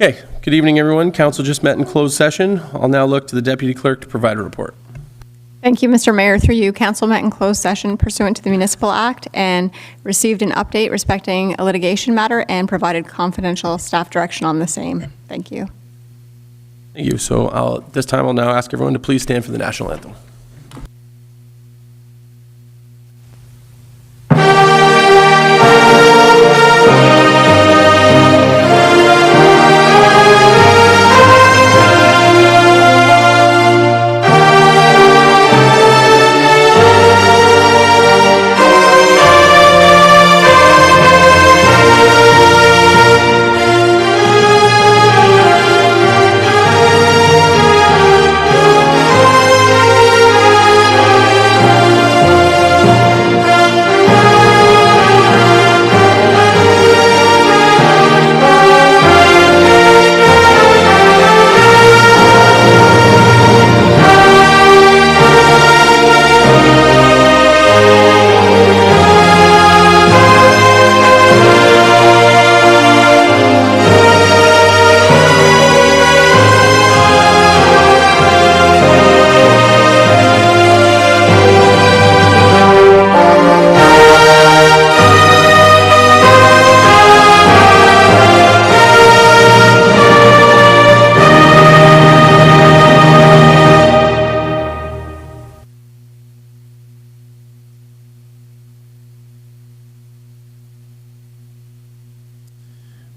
Okay, good evening, everyone. Council just met in closed session. I'll now look to the Deputy Clerk to provide a report. Thank you, Mr. Mayor. Through you, Council met in closed session pursuant to the Municipal Act and received an update respecting a litigation matter and provided confidential staff direction on the same. Thank you. Thank you. So this time I'll now ask everyone to please stand for the national anthem.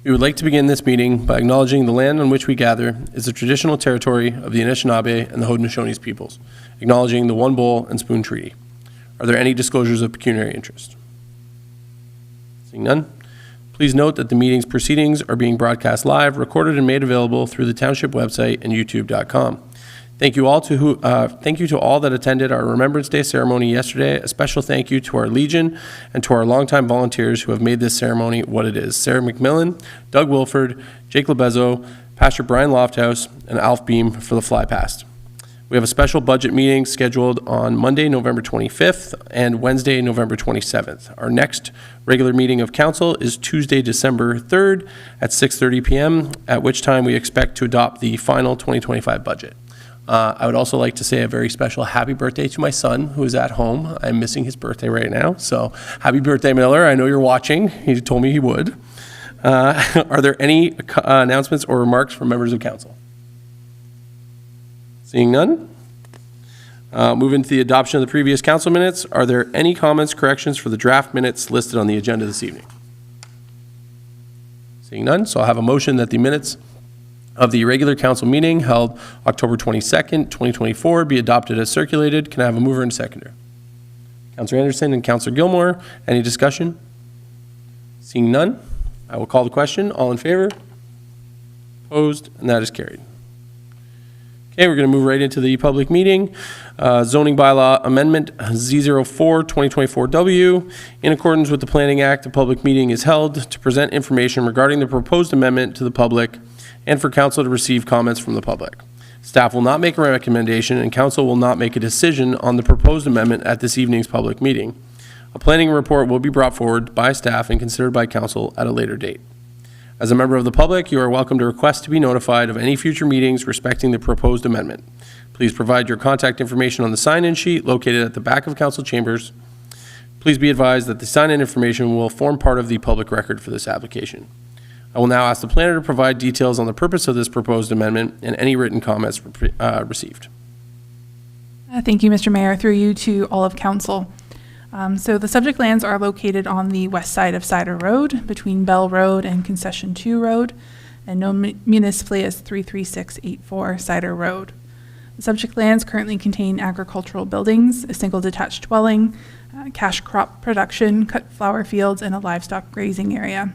We would like to begin this meeting by acknowledging the land on which we gather is the traditional territory of the Anishinaabe and the Haudenosaunee peoples, acknowledging the One Bowl and Spoon Treaty. Are there any disclosures of pecuniary interest? Seeing none, please note that the meeting's proceedings are being broadcast live, recorded, and made available through the Township website and YouTube.com. Thank you to all that attended our Remembrance Day ceremony yesterday. A special thank you to our Legion and to our longtime volunteers who have made this ceremony what it is. Sarah McMillan, Doug Wilford, Jake Lebezo, Pastor Brian Lofthouse, and Alf Beam for the fly past. We have a special budget meeting scheduled on Monday, November 25th and Wednesday, November 27th. Our next regular meeting of council is Tuesday, December 3rd at 6:30 p.m., at which time we expect to adopt the final 2025 budget. I would also like to say a very special happy birthday to my son, who is at home. I'm missing his birthday right now, so happy birthday, Miller. I know you're watching. He told me he would. Are there any announcements or remarks from members of council? Seeing none. Moving to the adoption of the previous council minutes. Are there any comments, corrections for the draft minutes listed on the agenda this evening? Seeing none, so I'll have a motion that the minutes of the regular council meeting held October 22nd, 2024 be adopted as circulated. Can I have a mover and seconder? Councillor Anderson and Councillor Gilmore. Any discussion? Seeing none, I will call the question. All in favor? Opposed? And that is carried. Okay, we're going to move right into the public meeting. Zoning bylaw amendment Z04-2024W. In accordance with the Planning Act, a public meeting is held to present information regarding the proposed amendment to the public and for council to receive comments from the public. Staff will not make a recommendation and council will not make a decision on the proposed amendment at this evening's public meeting. A planning report will be brought forward by staff and considered by council at a later date. As a member of the public, you are welcome to request to be notified of any future meetings respecting the proposed amendment. Please provide your contact information on the sign-in sheet located at the back of council chambers. Please be advised that the sign-in information will form part of the public record for this application. I will now ask the planner to provide details on the purpose of this proposed amendment and any written comments received. Thank you, Mr. Mayor. Through you to all of council. So the subject lands are located on the west side of Cider Road between Bell Road and Concession 2 Road, and known municipally as 33684 Cider Road. The subject lands currently contain agricultural buildings, a single detached dwelling, cash crop production, cut flower fields, and a livestock grazing area.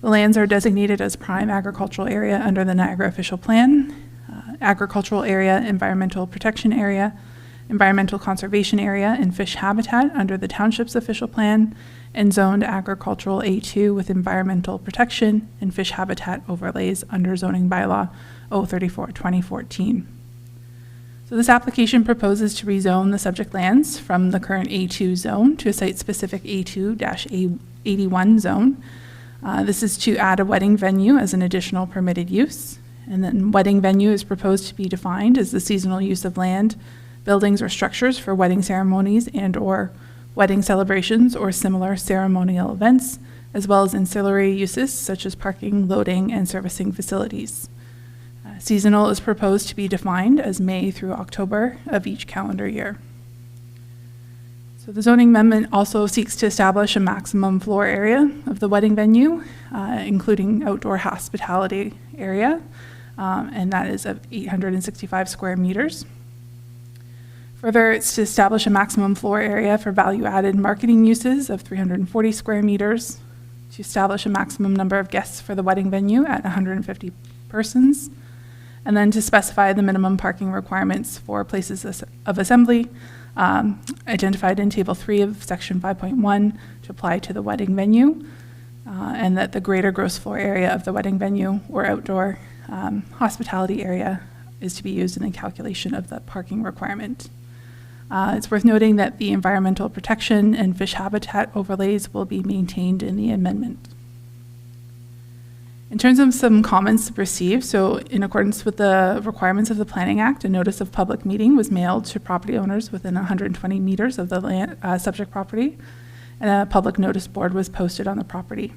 The lands are designated as prime agricultural area under the Niagara Official Plan, agricultural area, environmental protection area, environmental conservation area, and fish habitat under the Township's Official Plan, and zoned agricultural A2 with environmental protection and fish habitat overlays under zoning bylaw 034/2014. So this application proposes to rezone the subject lands from the current A2 zone to a site-specific A2-81 zone. This is to add a wedding venue as an additional permitted use. And then wedding venue is proposed to be defined as the seasonal use of land, buildings, or structures for wedding ceremonies and/or wedding celebrations or similar ceremonial events, as well as ancillary uses such as parking, loading, and servicing facilities. Seasonal is proposed to be defined as May through October of each calendar year. So the zoning amendment also seeks to establish a maximum floor area of the wedding venue, including outdoor hospitality area, and that is of 865 square meters. Further, it's to establish a maximum floor area for value-added marketing uses of 340 square meters, to establish a maximum number of guests for the wedding venue at 150 persons, and then to specify the minimum parking requirements for places of assembly identified in Table 3 of Section 5.1 to apply to the wedding venue, and that the greater gross floor area of the wedding venue or outdoor hospitality area is to be used in the calculation of the parking requirement. It's worth noting that the environmental protection and fish habitat overlays will be maintained in the amendment. In terms of some comments received, so in accordance with the requirements of the Planning Act, a notice of public meeting was mailed to property owners within 120 meters of the land, subject property, and a public notice board was posted on the property.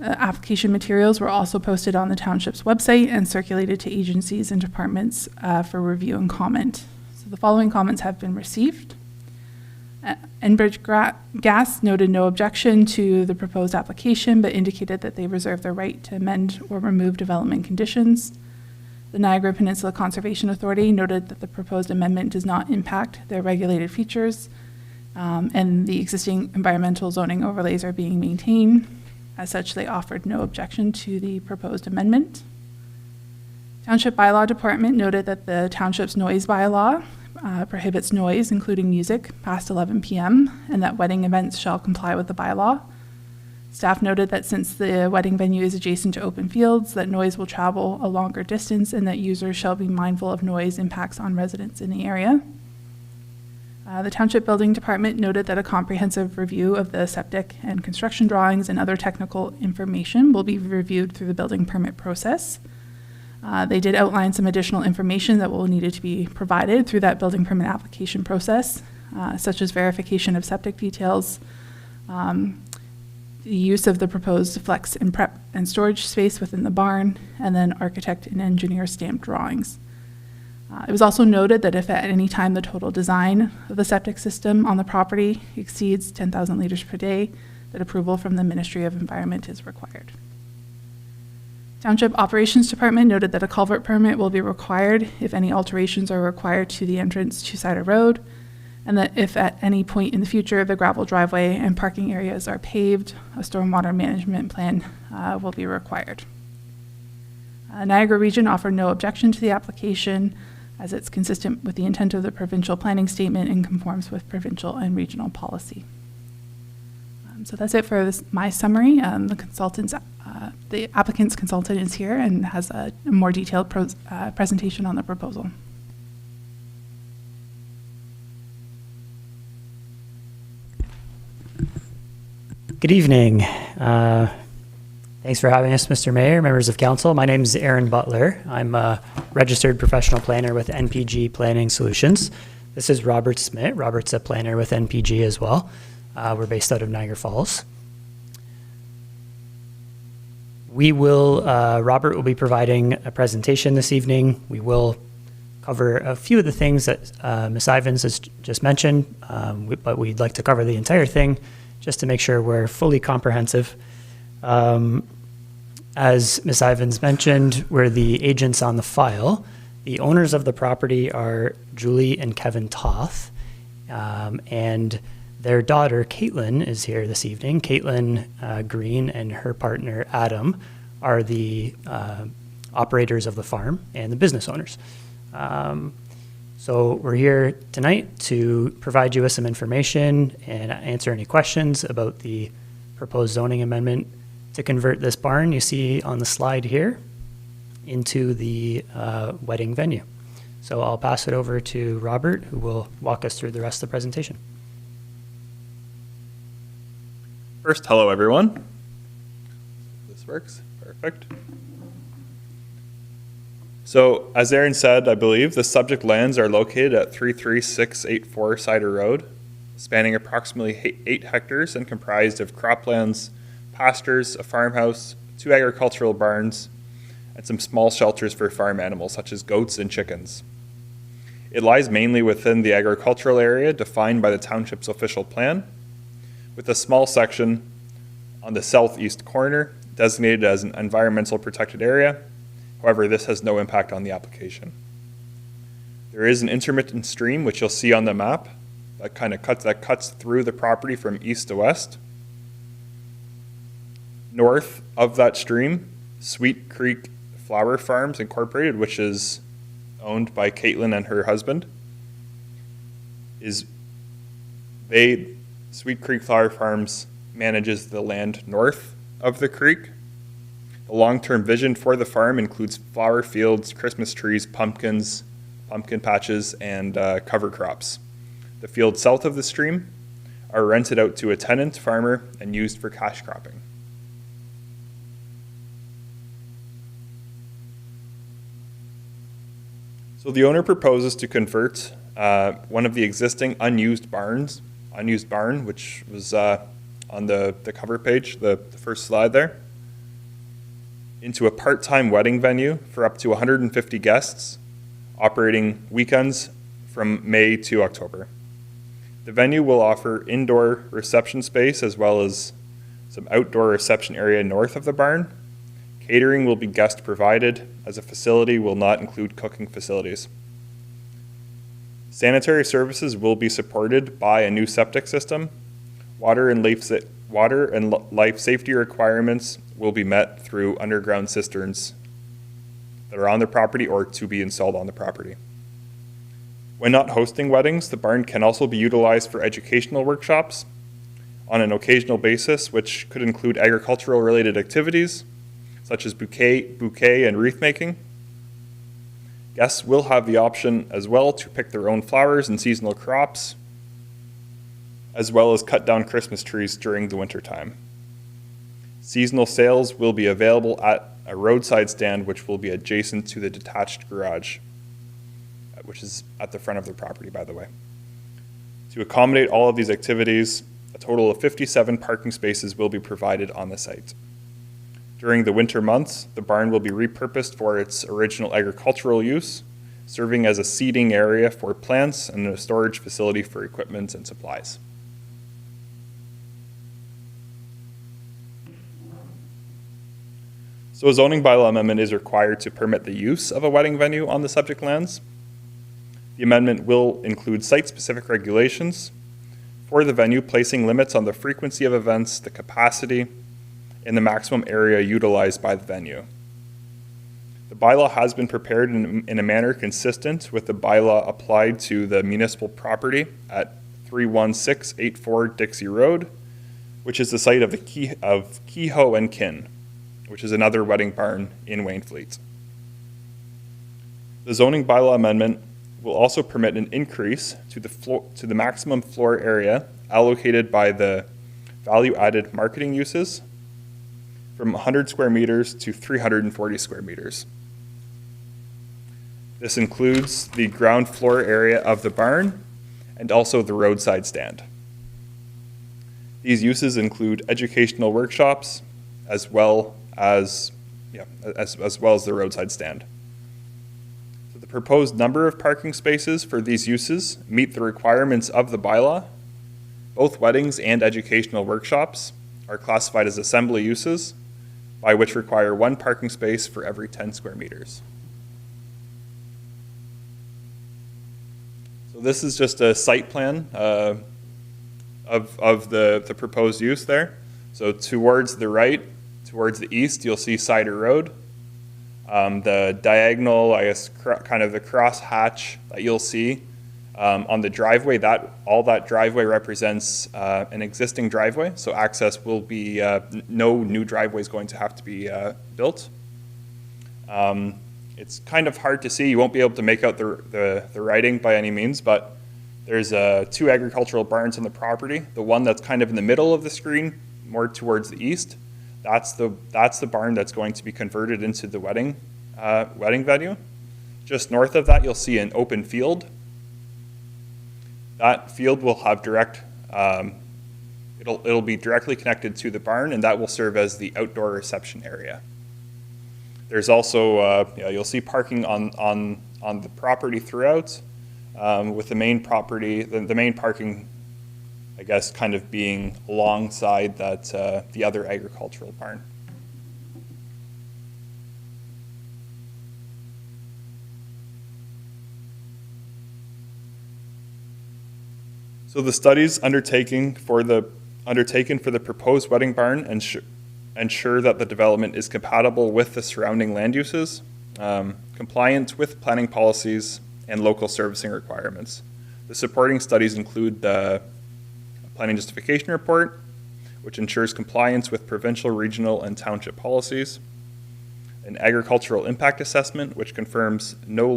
Application materials were also posted on the township's website and circulated to agencies and departments for review and comment. So the following comments have been received. Enbridge Gas noted no objection to the proposed application, but indicated that they reserve the right to amend or remove development conditions. The Niagara Peninsula Conservation Authority noted that the proposed amendment does not impact their regulated features, and the existing environmental zoning overlays are being maintained. As such, they offered no objection to the proposed amendment. Township Bylaw Department noted that the township's noise bylaw prohibits noise, including music, past 11 p.m., and that wedding events shall comply with the bylaw. Staff noted that since the wedding venue is adjacent to open fields, that noise will travel a longer distance and that users shall be mindful of noise impacts on residents in the area. The Township Building Department noted that a comprehensive review of the septic and construction drawings and other technical information will be reviewed through the building permit process. They did outline some additional information that will need to be provided through that building permit application process, such as verification of septic details, the use of the proposed flex and prep and storage space within the barn, and then architect and engineer stamped drawings. It was also noted that if at any time the total design of the septic system on the property exceeds 10,000 liters per day, that approval from the Ministry of Environment is required. Township Operations Department noted that a culvert permit will be required if any alterations are required to the entrance to Cider Road, and that if at any point in the future the gravel driveway and parking areas are paved, a stormwater management plan will be required. Niagara Region offered no objection to the application as it's consistent with the intent of the provincial planning statement and conforms with provincial and regional policy. So that's it for my summary. The applicant's consultant is here and has a more detailed presentation on the proposal. Good evening. Thanks for having us, Mr. Mayor, members of council. My name is Aaron Butler. I'm a registered professional planner with NPG Planning Solutions. This is Robert Smith. Robert's a planner with NPG as well. We're based out of Niagara Falls. Robert will be providing a presentation this evening. We will cover a few of the things that Ms. Ivins has just mentioned, but we'd like to cover the entire thing just to make sure we're fully comprehensive. As Ms. Ivins mentioned, we're the agents on the file. The owners of the property are Julie and Kevin Toth, and their daughter, Caitlin, is here this evening. Caitlin Green and her partner, Adam, are the operators of the farm and the business owners. So we're here tonight to provide you with some information and answer any questions about the proposed zoning amendment to convert this barn you see on the slide here into the wedding venue. So I'll pass it over to Robert, who will walk us through the rest of the presentation. First, hello everyone. works. Perfect. So, as Aaron said, I believe, the subject lands are located at 33684 Cider Road, spanning approximately 8 hectares and comprised of croplands, pastures, a farmhouse, 2 agricultural barns, and some small shelters for farm animals such as goats and chickens. It lies mainly within the agricultural area defined by the township's official plan, with a small section on the southeast corner designated as an environmental protected area. However, this has no impact on the application. There is an intermittent stream, which you'll see on the map, that cuts through the property from east to west. North of that stream, Sweet Creek Flower Farms Incorporated, which is owned by Caitlin and her husband, Sweet Creek Flower Farms manages the land north of the creek. The long-term vision for the farm includes flower fields, Christmas trees, pumpkins, pumpkin patches, and cover crops. The fields south of the stream are rented out to a tenant farmer and used for cash cropping. So the owner proposes to convert one of the existing unused barn, which was on the cover page, the first slide there, into a part-time wedding venue for up to 150 guests, operating weekends from May to October. The venue will offer indoor reception space as well as some outdoor reception area north of the barn. Catering will be guest provided, as a facility will not include cooking facilities. Sanitary services will be supported by a new septic system. Water and life safety requirements will be met through underground cisterns that are on the property or to be installed on the property. When not hosting weddings, the barn can also be utilized for educational workshops on an occasional basis, which could include agricultural related activities, such as bouquet and wreath making. Guests will have the option as well to pick their own flowers and seasonal crops, as well as cut down Christmas trees during the winter time. Seasonal sales will be available at a roadside stand, which will be adjacent to the detached garage, which is at the front of the property, by the way. To accommodate all of these activities, a total of 57 parking spaces will be provided on the site. During the winter months, the barn will be repurposed for its original agricultural use, serving as a seating area for plants and a storage facility for equipment and supplies. So a zoning bylaw amendment is required to permit the use of a wedding venue on the subject lands. The amendment will include site-specific regulations for the venue, placing limits on the frequency of events, the capacity, and the maximum area utilized by the venue. The bylaw has been prepared in a manner consistent with the bylaw applied to the municipal property at 31684 Dixie Road, which is the site of Kehoe and Kin, which is another wedding barn in Wainfleet. The zoning bylaw amendment will also permit an increase to the maximum floor area allocated by the value-added marketing uses from 100 square meters to 340 square meters. This includes the ground floor area of the barn and also the roadside stand. These uses include educational workshops as well as the roadside stand. So the proposed number of parking spaces for these uses meet the requirements of the bylaw. Both weddings and educational workshops are classified as assembly uses, by which require 1 parking space for every 10 square meters. So this is just a site plan of the proposed use there. So towards the right, towards the east, you'll see Cider Road. The diagonal, I guess, kind of the cross hatch that you'll see on the driveway, all that driveway represents an existing driveway, so access will be, no new driveway is going to have to be built. It's kind of hard to see. You won't be able to make out the writing by any means, but there's 2 agricultural barns on the property. The one that's kind of in the middle of the screen, more towards the east, That's the barn that's going to be converted into the wedding venue. Just north of that, you'll see an open field. That field will have it'll be directly connected to the barn, and that will serve as the outdoor reception area. There's also, you'll see parking on the property throughout, with the main property, the main parking, I guess, kind of being alongside that the other agricultural barn. So the studies undertaken for the proposed wedding barn ensure that the development is compatible with the surrounding land uses, compliant with planning policies, and local servicing requirements. The supporting studies include the planning justification report, which ensures compliance with provincial, regional, and township policies, an agricultural impact assessment, which confirms no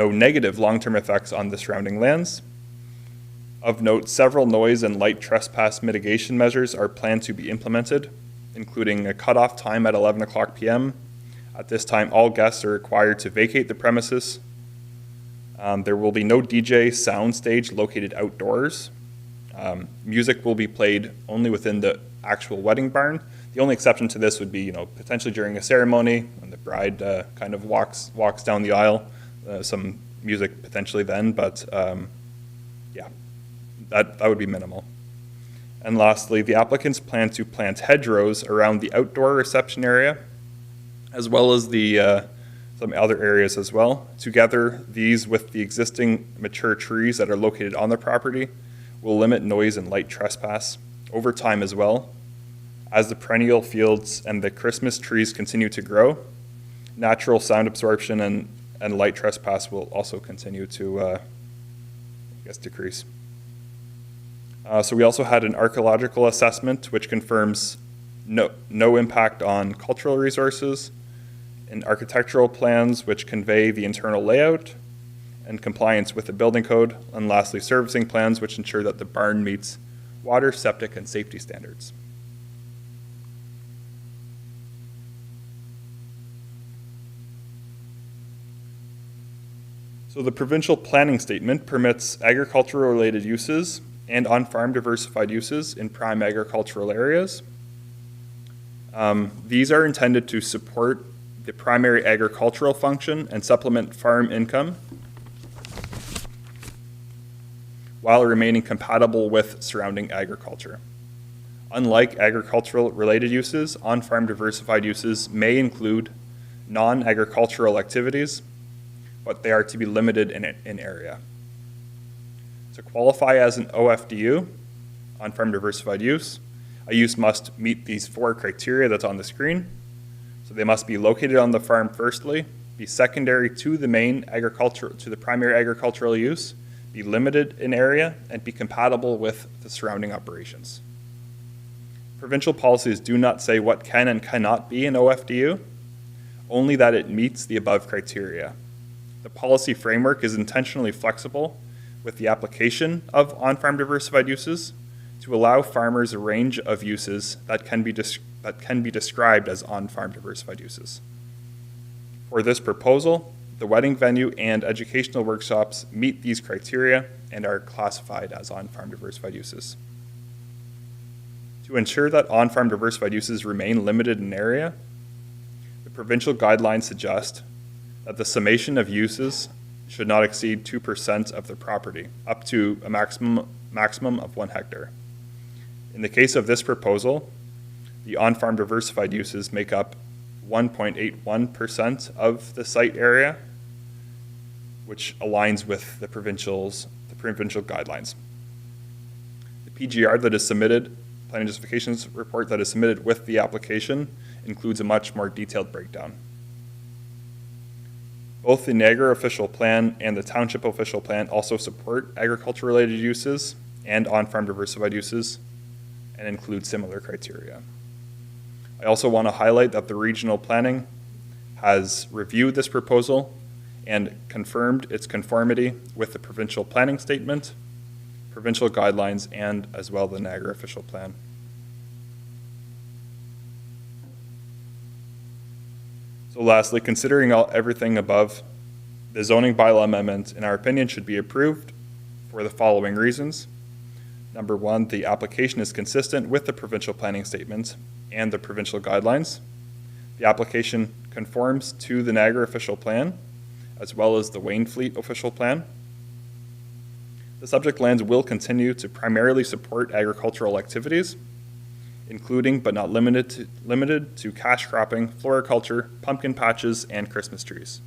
negative long-term effects on the surrounding lands. Of note, several noise and light trespass mitigation measures are planned to be implemented, including a cutoff time at 11 o'clock p.m. At this time, all guests are required to vacate the premises. There will be no DJ sound stage located outdoors. Music will be played only within the actual wedding barn. The only exception to this would be, potentially during a ceremony when the bride kind of walks down the aisle, some music potentially then, but that would be minimal. And lastly, the applicants plan to plant hedgerows around the outdoor reception area, as well as some other areas as well. Together, these with the existing mature trees that are located on the property will limit noise and light trespass over time as well. As the perennial fields and the Christmas trees continue to grow, natural sound absorption and light trespass will also continue to, decrease. So we also had an archaeological assessment, which confirms no impact on cultural resources, and architectural plans, which convey the internal layout and compliance with the building code, and lastly, servicing plans, which ensure that the barn meets water, septic, and safety standards. So the provincial planning statement permits agricultural-related uses and on-farm diversified uses in prime agricultural areas. These are intended to support the primary agricultural function and supplement farm income while remaining compatible with surrounding agriculture. Unlike agricultural-related uses, on-farm diversified uses may include non-agricultural activities, but they are to be limited in area. To qualify as an OFDU, on-farm diversified use, a use must meet these 4 criteria that's on the screen. So they must be located on the farm firstly, be secondary to the primary agricultural use, be limited in area, and be compatible with the surrounding operations. Provincial policies do not say what can and cannot be an OFDU, only that it meets the above criteria. The policy framework is intentionally flexible with the application of on-farm diversified uses to allow farmers a range of uses that can be described as on-farm diversified uses. For this proposal, the wedding venue and educational workshops meet these criteria and are classified as on-farm diversified uses. To ensure that on-farm diversified uses remain limited in area, the provincial guidelines suggest that the summation of uses should not exceed 2% of the property, up to a maximum of 1 hectare. In the case of this proposal, the on-farm diversified uses make up 1.81% of the site area, which aligns with the provincial guidelines. The PGR that is submitted, planning justifications report that is submitted with the application, includes a much more detailed breakdown. Both the Niagara official plan and the Township official plan also support agriculture-related uses and on-farm diversified uses and include similar criteria. I also want to highlight that the regional planning has reviewed this proposal and confirmed its conformity with the provincial planning statement, provincial guidelines and as well the Niagara official plan. So lastly, considering everything above, the zoning bylaw amendment, in our opinion, should be approved for the following reasons. Number one, the application is consistent with the provincial planning statement and the provincial guidelines. The application conforms to the Niagara official plan, as well as the Wainfleet official plan. The subject lands will continue to primarily support agricultural activities, including but not limited to cash cropping, floriculture, pumpkin patches, and Christmas trees.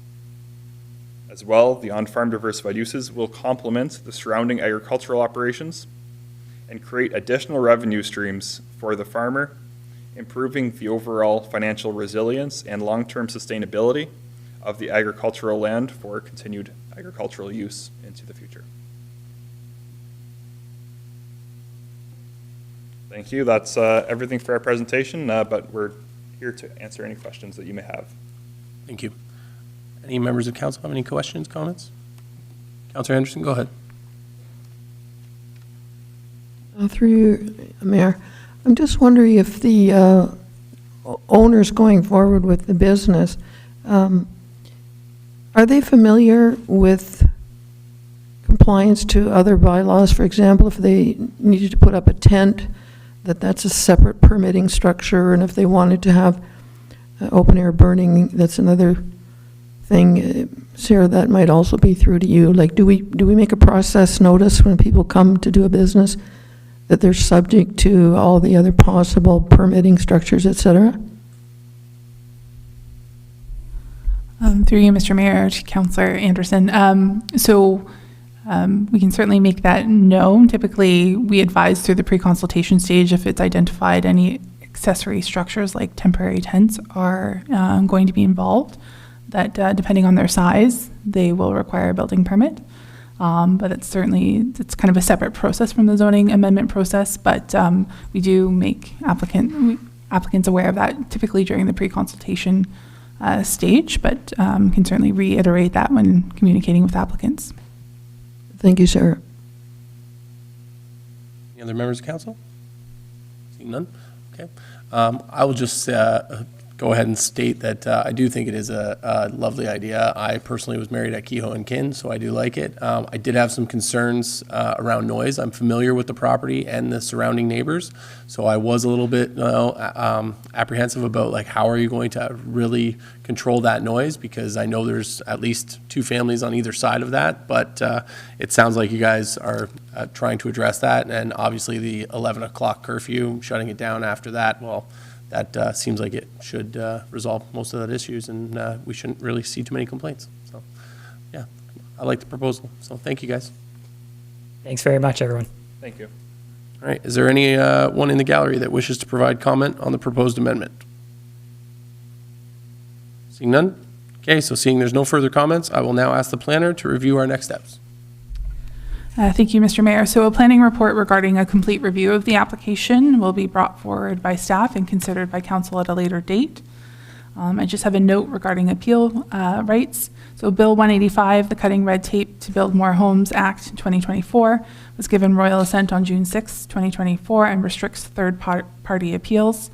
As well, the on-farm diversified uses will complement the surrounding agricultural operations and create additional revenue streams for the farmer, improving the overall financial resilience and long-term sustainability of the agricultural land for continued agricultural use into the future. Thank you. That's everything for our presentation, but we're here to answer any questions that you may have. Thank you. Any members of council have any questions, comments? Councilor Henderson, go ahead. Through you, Mayor, I'm just wondering if the owners going forward with the business, are they familiar with compliance to other bylaws? For example, if they needed to put up a tent, that's a separate permitting structure, and if they wanted to have open air burning, that's another thing. Sarah, that might also be through to you. Like, do we make a process notice when people come to do a business that they're subject to all the other possible permitting structures, et cetera? Through you, Mr. Mayor, to Councillor Anderson. We can certainly make that known. Typically, we advise through the pre-consultation stage if it's identified any accessory structures like temporary tents are going to be involved, that depending on their size, they will require a building permit. But it's kind of a separate process from the zoning amendment process, but we do make applicants aware of that typically during the pre-consultation stage, but can certainly reiterate that when communicating with applicants. Thank you, Sarah. Any other members of council? Seeing none? Okay. I will just go ahead and state that I do think it is a lovely idea. I personally was married at Kehoe and Kin, so I do like it. I did have some concerns around noise. I'm familiar with the property and the surrounding neighbors, so I was a little bit apprehensive about like how are you going to really control that noise, because I know there's at least 2 families on either side of that, but it sounds like you guys are trying to address that, and obviously the 11 o'clock curfew, shutting it down after that, well, that seems like it should resolve most of that issues, and we shouldn't really see too many complaints. So, yeah, I like the proposal. So thank you, guys. Thanks very much, everyone. Thank you. All right, is there anyone in the gallery that wishes to provide comment on the proposed amendment? Seeing none? Okay, so seeing there's no further comments, I will now ask the planner to review our next steps. Thank you, Mr. Mayor. So a planning report regarding a complete review of the application will be brought forward by staff and considered by council at a later date. I just have a note regarding appeal rights. So Bill 185, the Cutting Red Tape to Build More Homes Act 2024, was given royal assent on June 6, 2024, and restricts third-party appeals.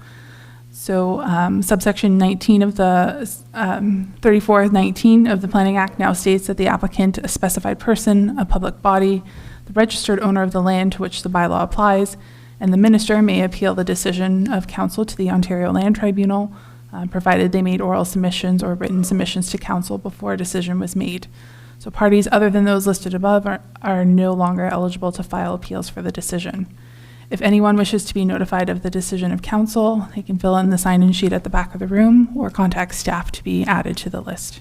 So subsection 19 of the 3419 of the Planning Act now states that the applicant, a specified person, a public body, the registered owner of the land to which the bylaw applies, and the minister may appeal the decision of council to the Ontario Land Tribunal, provided they made oral submissions or written submissions to council before a decision was made. So parties other than those listed above are no longer eligible to file appeals for the decision. If anyone wishes to be notified of the decision of council, they can fill in the sign-in sheet at the back of the room or contact staff to be added to the list.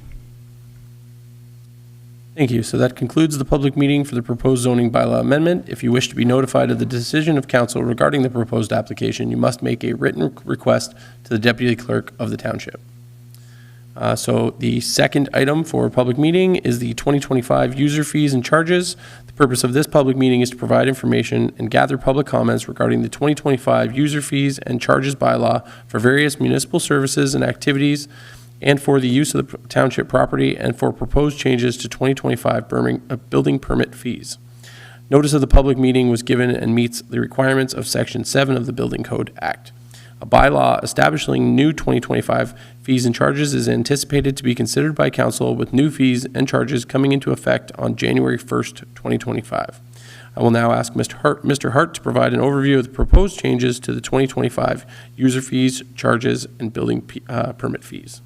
Thank you. So that concludes the public meeting for the proposed zoning bylaw amendment. If you wish to be notified of the decision of council regarding the proposed application, you must make a written request to the deputy clerk of the township. So the second item for public meeting is the 2025 user fees and charges. The purpose of this public meeting is to provide information and gather public comments regarding the 2025 user fees and charges bylaw for various municipal services and activities, and for the use of the township property, and for proposed changes to 2025 building permit fees. Notice of the public meeting was given and meets the requirements of Section 7 of the Building Code Act. A bylaw establishing new 2025 fees and charges is anticipated to be considered by council, with new fees and charges coming into effect on January 1st, 2025. I will now ask Mr. Hart to provide an overview of the proposed changes to the 2025 user fees, charges, and building permit fees.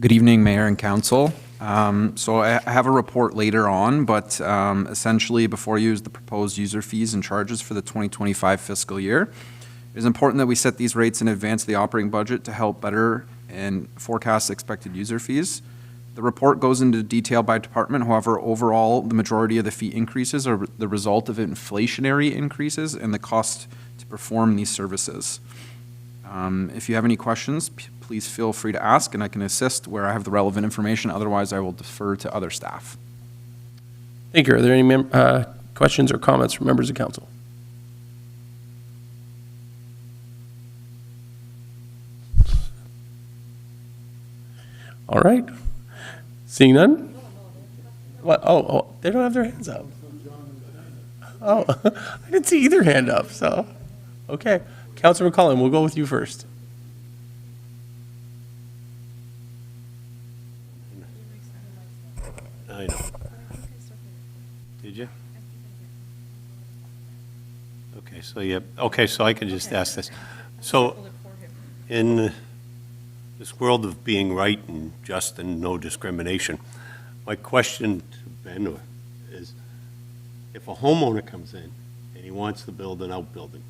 Good evening, Mayor and Council. So I have a report later on, but essentially before you is the proposed user fees and charges for the 2025 fiscal year. It is important that we set these rates in advance of the operating budget to help better and forecast expected user fees. The report goes into detail by department. However, overall, the majority of the fee increases are the result of inflationary increases and the cost to perform these services. If you have any questions, please feel free to ask, and I can assist where I have the relevant information. Otherwise, I will defer to other staff. Thank you. Are there any questions or comments from members of council? All right. Seeing none? What? Oh, they don't have their hands up. Oh, I didn't see either hand up, so, okay. Councilor McCollum, we'll go with you first. I know. Did you? Okay, so I can just ask this. So, in this world of being right and just and no discrimination, my question to Ben is, if a homeowner comes in and he wants to build an outbuilding,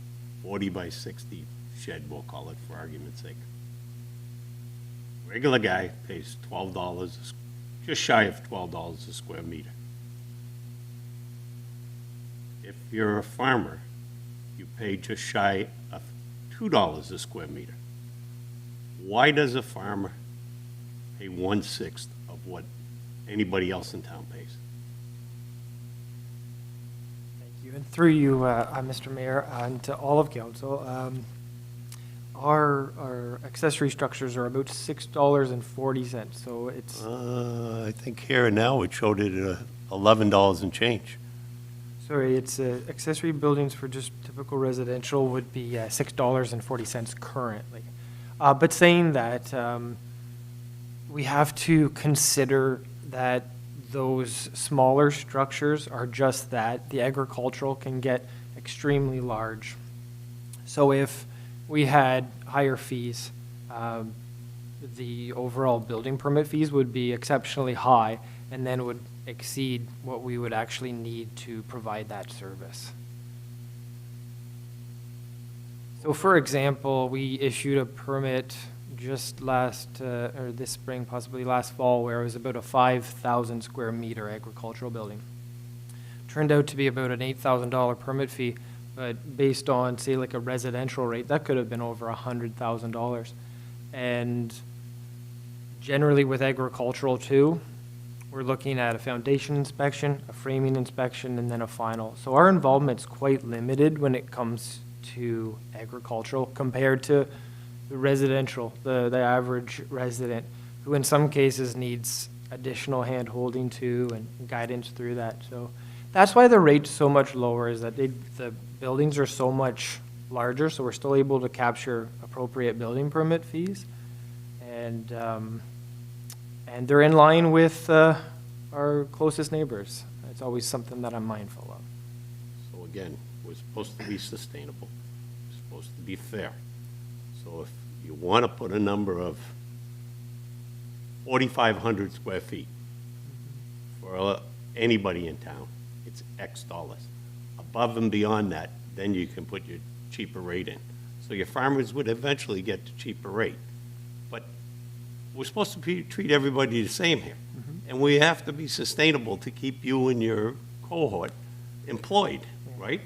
40 by 60 shed, we'll call it for argument's sake. Regular guy pays $12, just shy of $12 a square meter. If you're a farmer, you pay just shy of $2 a square meter. Why does a farmer pay 1/6 of what anybody else in town pays? Thank you. And through you, Mr. Mayor, and to all of council, our accessory structures are about $6.40. So it's. I think here and now it showed it at $11 and change. Sorry, it's accessory buildings for just typical residential would be $6.40 currently. But saying that, we have to consider that those smaller structures are just that. The agricultural can get extremely large. So if we had higher fees, the overall building permit fees would be exceptionally high and then would exceed what we would actually need to provide that service. So for example, we issued a permit just or this spring, possibly last fall, where it was about a 5,000 square meter agricultural building. Turned out to be about an $8,000 permit fee, but based on, say, like a residential rate, that could have been over $100,000. And generally with agricultural too, we're looking at a foundation inspection, a framing inspection, and then a final. So our involvement's quite limited when it comes to agricultural compared to the residential, the average resident, who in some cases needs additional hand-holding too and guidance through that. So that's why the rate's so much lower, is that the buildings are so much larger, so we're still able to capture appropriate building permit fees. And they're in line with our closest neighbors. It's always something that I'm mindful of. So again, we're supposed to be sustainable. We're supposed to be fair. So if you want to put a number of 4,500 square feet for anybody in town, it's X dollars. Above and beyond that, then you can put your cheaper rate in. So your farmers would eventually get the cheaper rate. But we're supposed to treat everybody the same here. And we have to be sustainable to keep you and your cohort employed, right?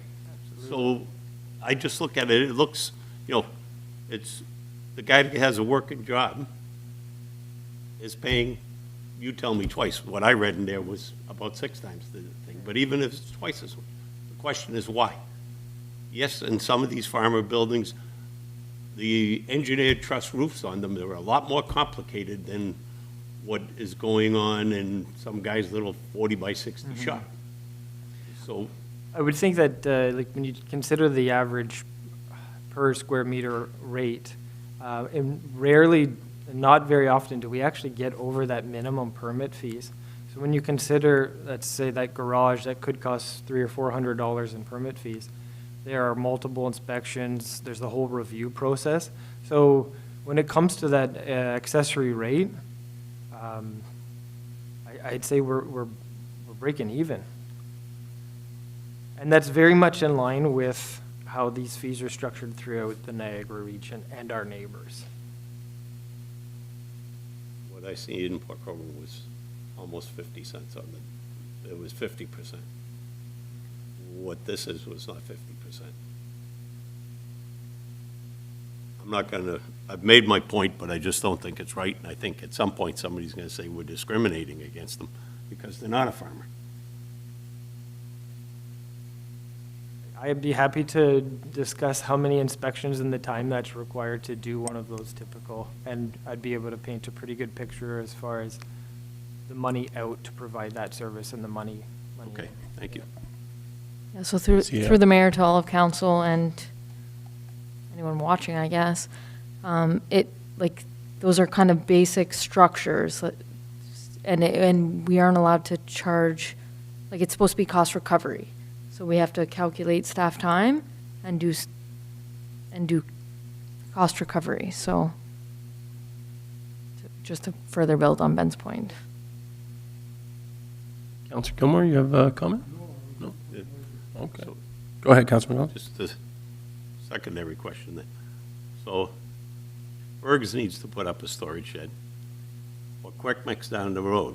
Absolutely. So I just look at it, it looks, it's the guy that has a working job is paying, you tell me twice. What I read in there was about 6 times the thing. But even if it's twice as much, the question is why? Yes, in some of these farmer buildings, the engineered truss roofs on them, they're a lot more complicated than what is going on in some guy's little 40 by 60 shop. So, I would think that, like, when you consider the average per square meter rate, and rarely, not very often, do we actually get over that minimum permit fees. So when you consider, let's say, that garage that could cost $300 or $400 in permit fees, there are multiple inspections, there's the whole review process. So when it comes to that accessory rate, I'd say we're breaking even. And that's very much in line with how these fees are structured throughout the Niagara region and our neighbors. what I see in Port Colborne was almost 50 cents on the, it was 50%. What this is was not 50%. I'm not gonna, I've made my point, but I just don't think it's right, and I think at some point somebody's gonna say we're discriminating against them because they're not a farmer. I'd be happy to discuss how many inspections and the time that's required to do one of those typical, and I'd be able to paint a pretty good picture as far as the money out to provide that service and the money. Okay, thank you. Yeah, so through the mayor to all of council and anyone watching, I guess, like, those are kind of basic structures, and we aren't allowed to charge, like, it's supposed to be cost recovery. So we have to calculate staff time and do cost recovery, so just to further build on Ben's point. Councillor Gilmore, you have a comment? No? Yeah. Okay. So- Go ahead, Councillor McGowan. Just a secondary question then. So Bergs needs to put up a storage shed. Well, Quick Mix down the road,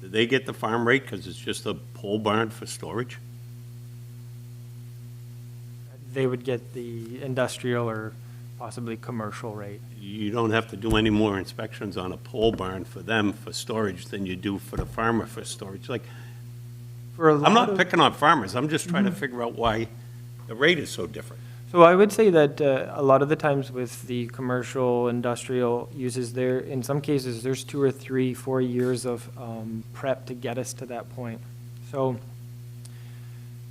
did they get the farm rate because it's just a pole barn for storage? They would get the industrial or possibly commercial rate. You don't have to do any more inspections on a pole barn for them for storage than you do for the farmer for storage. Like, For a I'm lot not of- picking on farmers, I'm just trying to figure out why the rate is so different. So I would say that a lot of the times with the commercial, industrial uses there, in some cases, there's 2 or 3, 4 years of prep to get us to that point. So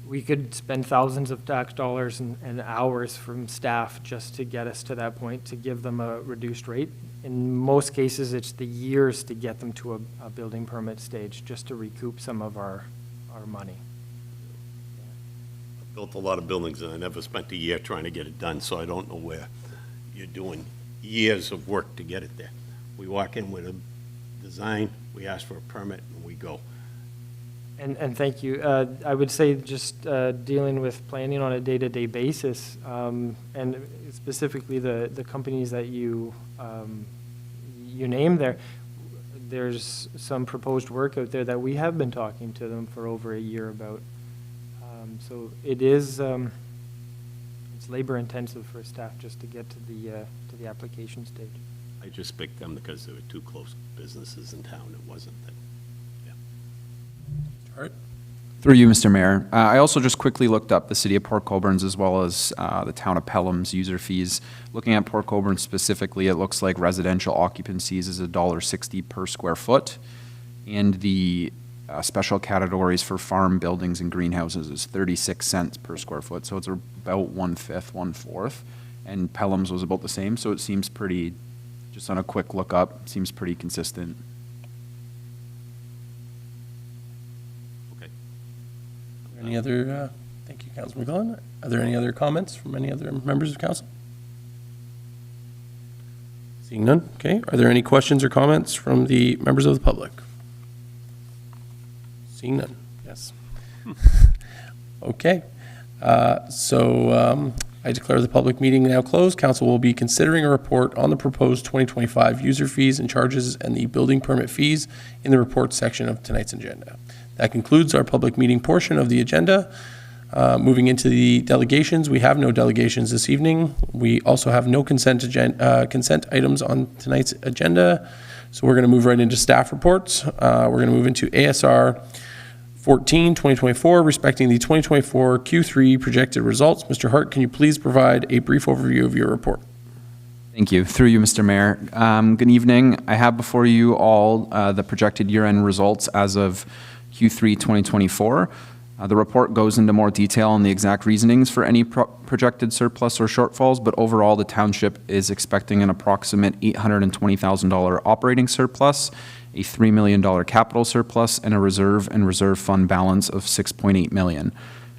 we could spend thousands of tax dollars and hours from staff just to get us to that point, to give them a reduced rate. In most cases, it's the years to get them to a building permit stage, just to recoup some of our money. I've built a lot of buildings and I never spent a year trying to get it done, so I don't know where you're doing years of work to get it there. We walk in with a design, we ask for a permit, and we go. And thank you. I would say just dealing with planning on a day-to-day basis, and specifically the companies that you name there, there's some proposed work out there that we have been talking to them for over a year about. So it is, it's labor-intensive for staff just to get to the application stage. I just picked them because they were two close businesses in town. It wasn't that, yeah. All right. Through you, Mr. Mayor. I also just quickly looked up the City of Port Colborne's as well as the Town of Pelham's user fees. Looking at Port Colborne specifically, it looks like residential occupancies is $1.60 per square foot, and the special categories for farm buildings and greenhouses is 36 cents per square foot, so it's about 1/5, 1/4, and Pelham's was about the same, so it seems pretty, just on a quick look up, seems pretty consistent. Okay. Any other, thank you, Councilor McGowan. Are there any other comments from any other members of council? Seeing none, okay. Are there any questions or comments from the members of the public? Seeing none, yes. Okay, so I declare the public meeting now closed. Council will be considering a report on the proposed 2025 user fees and charges and the building permit fees in the report section of tonight's agenda. That concludes our public meeting portion of the agenda. Moving into the delegations, we have no delegations this evening. We also have no consent items on tonight's agenda. So we're going to move right into staff reports. We're going to move into ASR 14, 2024, respecting the 2024 Q3 projected results. Mr. Hart, can you please provide a brief overview of your report? Thank you. Through you, Mr. Mayor. Good evening. I have before you all the projected year-end results as of Q3 2024. The report goes into more detail on the exact reasonings for any projected surplus or shortfalls, but overall, the township is expecting an approximate $820,000 operating surplus, a $3 million capital surplus, and a reserve and reserve fund balance of $6.8 million.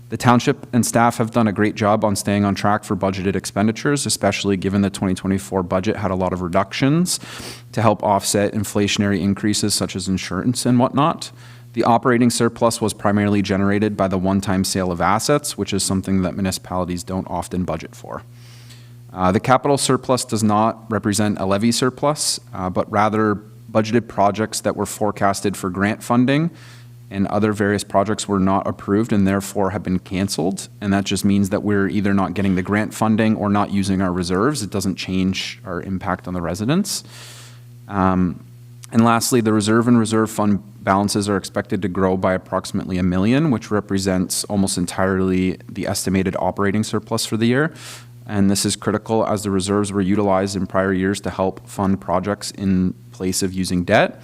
The township and staff have done a great job on staying on track for budgeted expenditures, especially given the 2024 budget had a lot of reductions to help offset inflationary increases such as insurance and whatnot. The operating surplus was primarily generated by the one-time sale of assets, which is something that municipalities don't often budget for. The capital surplus does not represent a levy surplus, but rather budgeted projects that were forecasted for grant funding, and other various projects were not approved and therefore have been canceled. And that just means that we're either not getting the grant funding or not using our reserves. It doesn't change our impact on the residents. And lastly, the reserve and reserve fund balances are expected to grow by approximately $1 million, which represents almost entirely the estimated operating surplus for the year. And this is critical as the reserves were utilized in prior years to help fund projects in place of using debt.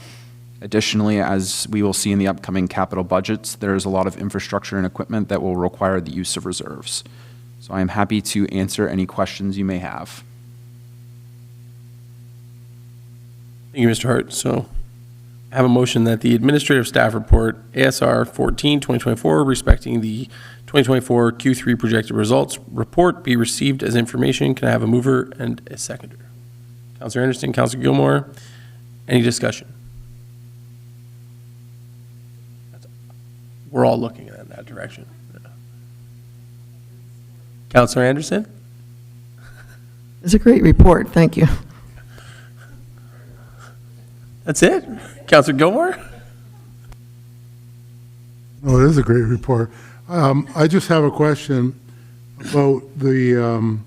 Additionally, as we will see in the upcoming capital budgets, there is a lot of infrastructure and equipment that will require the use of reserves. So I am happy to answer any questions you may have. Thank you, Mr. Hart. So I have a motion that the administrative staff report ASR 14-2024 respecting the 2024 Q3 projected results report be received as information. Can I have a mover and a seconder? Councilor Anderson, Councilor Gilmore, any discussion? We're all looking in that direction. Councilor Anderson? It's a great report, thank you. That's it? Councilor Gilmore? No, it is a great report. I just have a question about the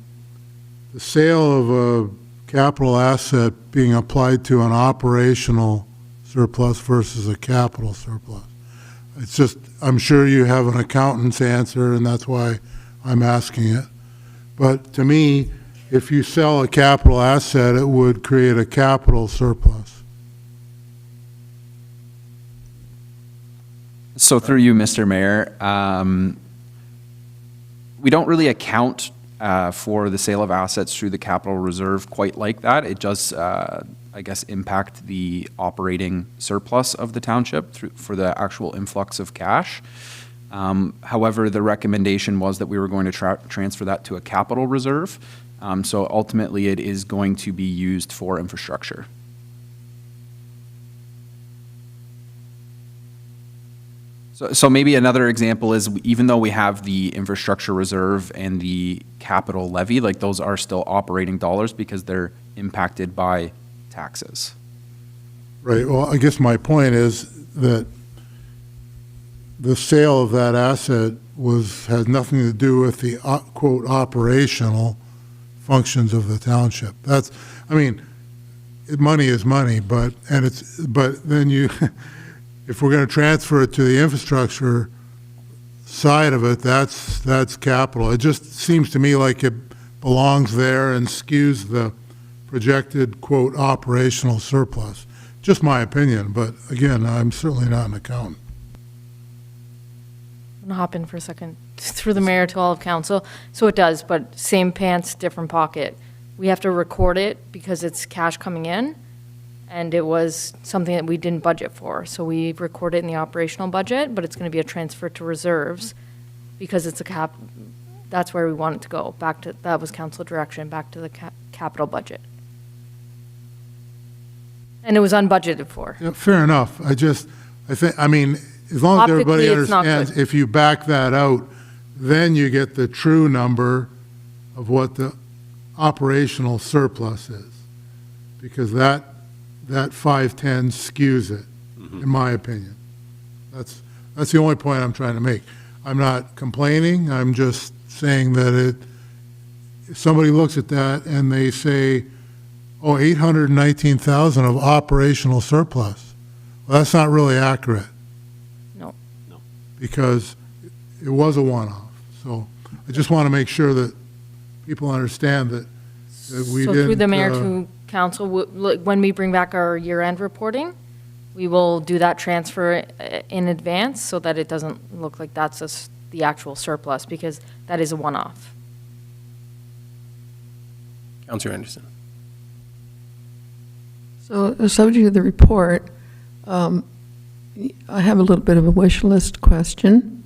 sale of a capital asset being applied to an operational surplus versus a capital surplus. It's just, I'm sure you have an accountant's answer, and that's why I'm asking it. But to me, if you sell a capital asset, it would create a capital surplus. So through you, Mr. Mayor, we don't really account for the sale of assets through the capital reserve quite like that. It does, I guess, impact the operating surplus of the township for the actual influx of cash. However, the recommendation was that we were going to transfer that to a capital reserve. So ultimately, it is going to be used for infrastructure. So maybe another example is, even though we have the infrastructure reserve and the capital levy, like those are still operating dollars because they're impacted by taxes. Right. Well, I guess my point is that the sale of that asset has nothing to do with the quote operational functions of the township. That's, I mean, money is money, but then you. If we're going to transfer it to the infrastructure side of it, that's capital. It just seems to me like it belongs there and skews the projected, quote, operational surplus. Just my opinion, but again, I'm certainly not an accountant. I'm going to hop in for a second. Through the mayor to all of council. So it does, but same pants, different pocket. We have to record it because it's cash coming in. And it was something that we didn't budget for. So we record it in the operational budget, but it's going to be a transfer to reserves because it's a that's where we want it to go. That was council direction, back to the capital budget. And it was unbudgeted for. Yeah, fair enough. I mean, as long as everybody understands, if you back that out, then you get the true number of what the operational surplus is. Because that 510 skews it, in my opinion. That's the only point I'm trying to make. I'm not complaining. I'm just saying that if somebody looks at that and they say, oh, 819,000 of operational surplus. Well, that's not really accurate. No. Because it was a one-off. So I just want to make sure that people understand that we didn't. So through the mayor to council, when we bring back our year-end reporting, we will do that transfer in advance so that it doesn't look like that's the actual surplus, because that is a one-off. Councillor Anderson. So, subject to the report, I have a little bit of a wish list question.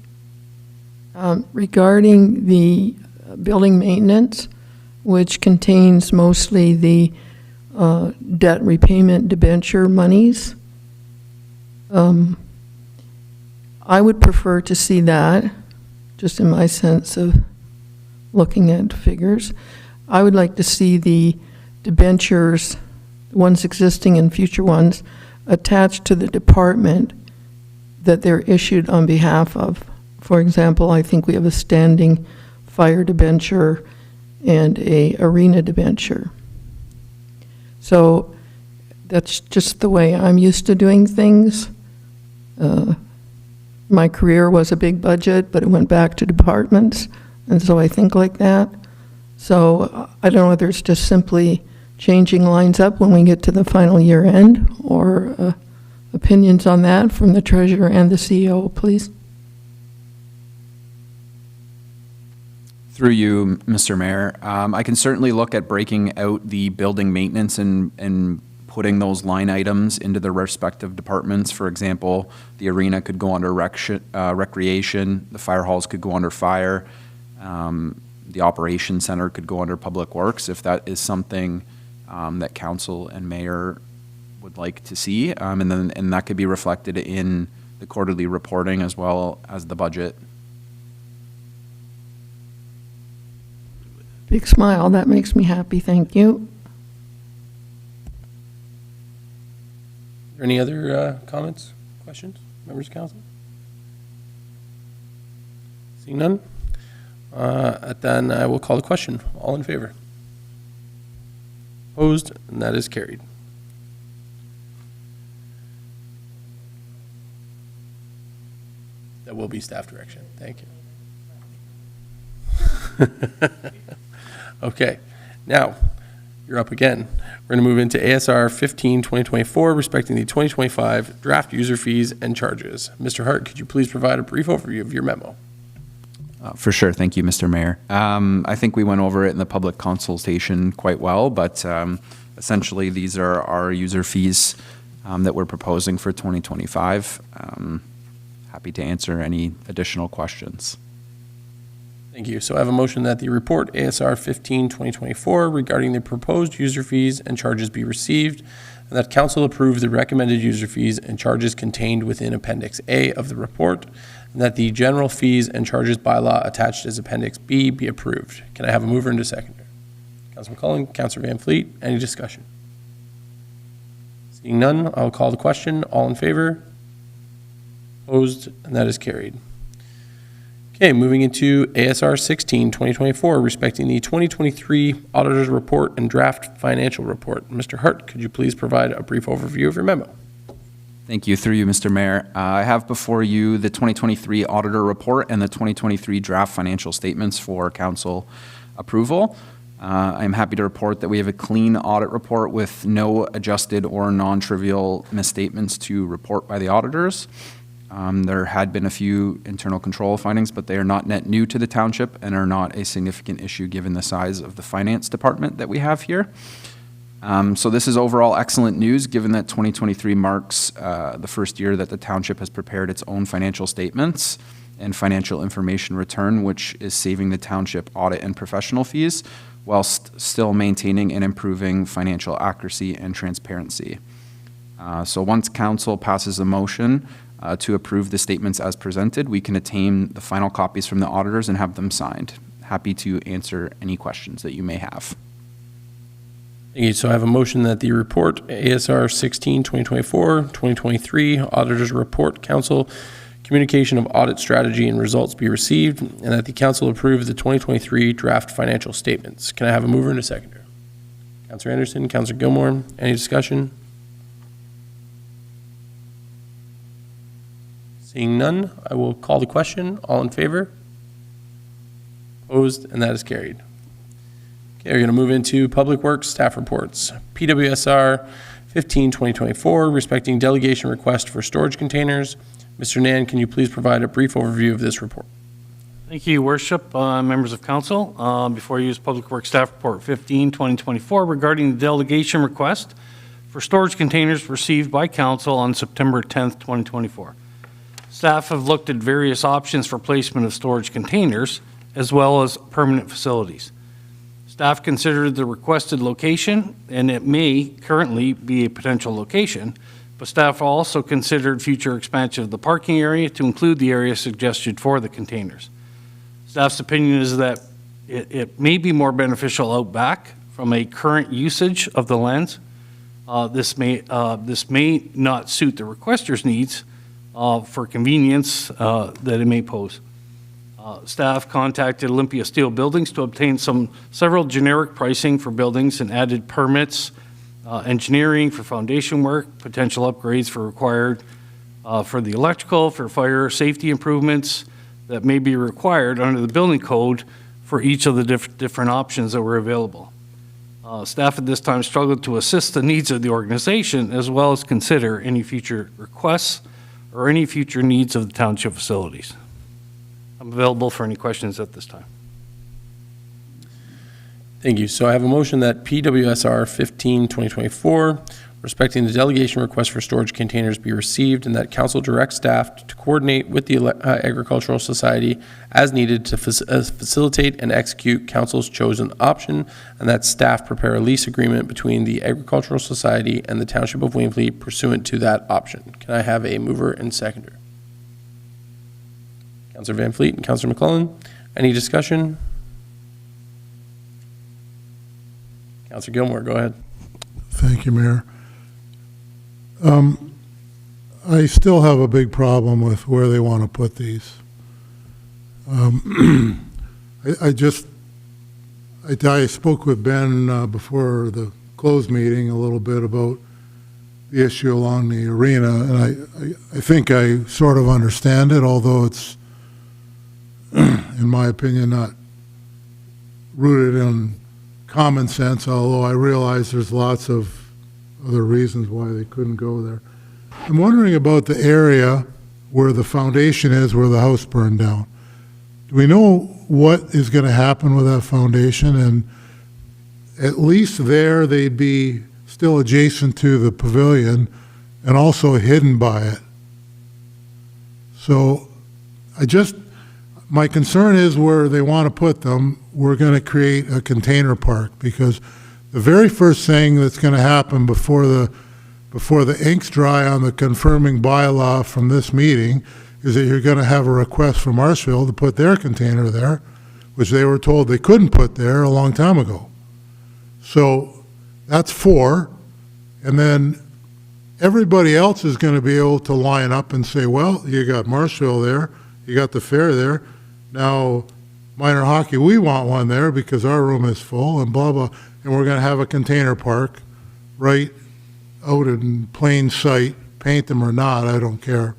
Regarding the building maintenance, which contains mostly the debt repayment debenture monies, I would prefer to see that, just in my sense of looking at figures. I would like to see the debentures, ones existing and future ones, attached to the department that they're issued on behalf of. For example, I think we have a standing fire debenture and a arena debenture. So that's just the way I'm used to doing things. My career was a big budget, but it went back to departments, and so I think like that. So I don't know whether it's just simply changing lines up when we get to the final year end, or opinions on that from the treasurer and the CEO, please. Through you, Mr. Mayor, I can certainly look at breaking out the building maintenance and putting those line items into the respective departments. For example, the arena could go under recreation, the fire halls could go under fire, the operations center could go under public works, if that is something that council and mayor would like to see, and that could be reflected in the quarterly reporting as well as the budget. Big smile, that makes me happy, thank you. Are there any other comments, questions, members of council? Seeing none? Then I will call the question. All in favor? Opposed? And that is carried. That will be staff direction. Thank you. Okay, now you're up again. We're going to move into ASR 15-2024, respecting the 2025 draft user fees and charges. Mr. Hart, could you please provide a brief overview of your memo? For sure. Thank you, Mr. Mayor. I think we went over it in the public consultation quite well, but essentially these are our user fees that we're proposing for 2025. Happy to answer any additional questions. Thank you. So I have a motion that the report ASR 15-2024 regarding the proposed user fees and charges be received, and that council approve the recommended user fees and charges contained within Appendix A of the report, and that the general fees and charges bylaw attached as Appendix B be approved. Can I have a mover and a seconder? Councilor McCullen, Councilor Van Fleet, any discussion? Seeing none, I'll call the question. All in favor? Opposed? And that is carried. Okay, moving into ASR 16-2024, respecting the 2023 Auditor's Report and Draft Financial Report. Mr. Hart, could you please provide a brief overview of your memo? Thank you. Through you, Mr. Mayor. I have before you the 2023 Auditor Report and the 2023 Draft Financial Statements for council approval. I'm happy to report that we have a clean audit report with no adjusted or non-trivial misstatements to report by the auditors. There had been a few internal control findings, but they are not net new to the township and are not a significant issue given the size of the finance department that we have here. So this is overall excellent news given that 2023 marks the first year that the township has prepared its own financial statements and financial information return, which is saving the township audit and professional fees whilst still maintaining and improving financial accuracy and transparency. So once council passes a motion to approve the statements as presented, we can obtain the final copies from the auditors and have them signed. Happy to answer any questions that you may have. Thank you. So I have a motion that the report ASR 16-2024, 2023 Auditor's Report, Council Communication of Audit Strategy and Results be received, and that the council approve the 2023 draft financial statements. Can I have a mover and a seconder? Councilor Anderson, Councilor Gilmore, any discussion? Seeing none, I will call the question. All in favor? Opposed? And that is carried. Okay, we're going to move into Public Works staff reports. PWSR 15, 2024, respecting delegation request for storage containers. Mr. Nan, can you please provide a brief overview of this report? Thank you, Your Worship, members of council. Before you use Public Works Staff Report 15, 2024, regarding the delegation request for storage containers received by council on September 10th, 2024. Staff have looked at various options for placement of storage containers, as well as permanent facilities. Staff considered the requested location, and it may currently be a potential location, but staff also considered future expansion of the parking area to include the area suggested for the containers. Staff's opinion is that it may be more beneficial out back from a current usage of the lands. This may not suit the requester's needs for convenience that it may pose. Staff contacted Olympia Steel Buildings to obtain several generic pricing for buildings and added permits, engineering for foundation work, potential upgrades for required for the electrical, for fire safety improvements that may be required under the building code for each of the different options that were available. Staff at this time struggled to assist the needs of the organization as well as consider any future requests or any future needs of the township facilities. I'm available for any questions at this time. Thank you. So I have a motion that PWSR 15, 2024, respecting the delegation request for storage containers be received, and that council direct staff to coordinate with the Agricultural Society as needed to facilitate and execute council's chosen option, and that staff prepare a lease agreement between the Agricultural Society and the Township of Wainfleet pursuant to that option. Can I have a mover and seconder? Councilor Van Fleet and Councilor McClellan. Any discussion? Councilor Gilmore, go ahead. Thank you, Mayor. I still have a big problem with where they want to put these. I spoke with Ben before the closed meeting a little bit about the issue along the arena, and I think I sort of understand it, although it's, in my opinion, not rooted in common sense, although I realize there's lots of other reasons why they couldn't go there. I'm wondering about the area where the foundation is, where the house burned down. Do we know what is going to happen with that foundation? And at least there, they'd be still adjacent to the pavilion and also hidden by it. So my concern is where they want to put them, we're going to create a container park, because the very first thing that's going to happen before the ink's dry on the confirming bylaw from this meeting is that you're going to have a request from Marshville to put their container there, which they were told they couldn't put there a long time ago. So that's 4. And then everybody else is going to be able to line up and say, well, you got Marshville there, you got the fair there. Now, minor hockey, we want one there because our room is full and blah, blah. And we're going to have a container park right out in plain sight, paint them or not, I don't care.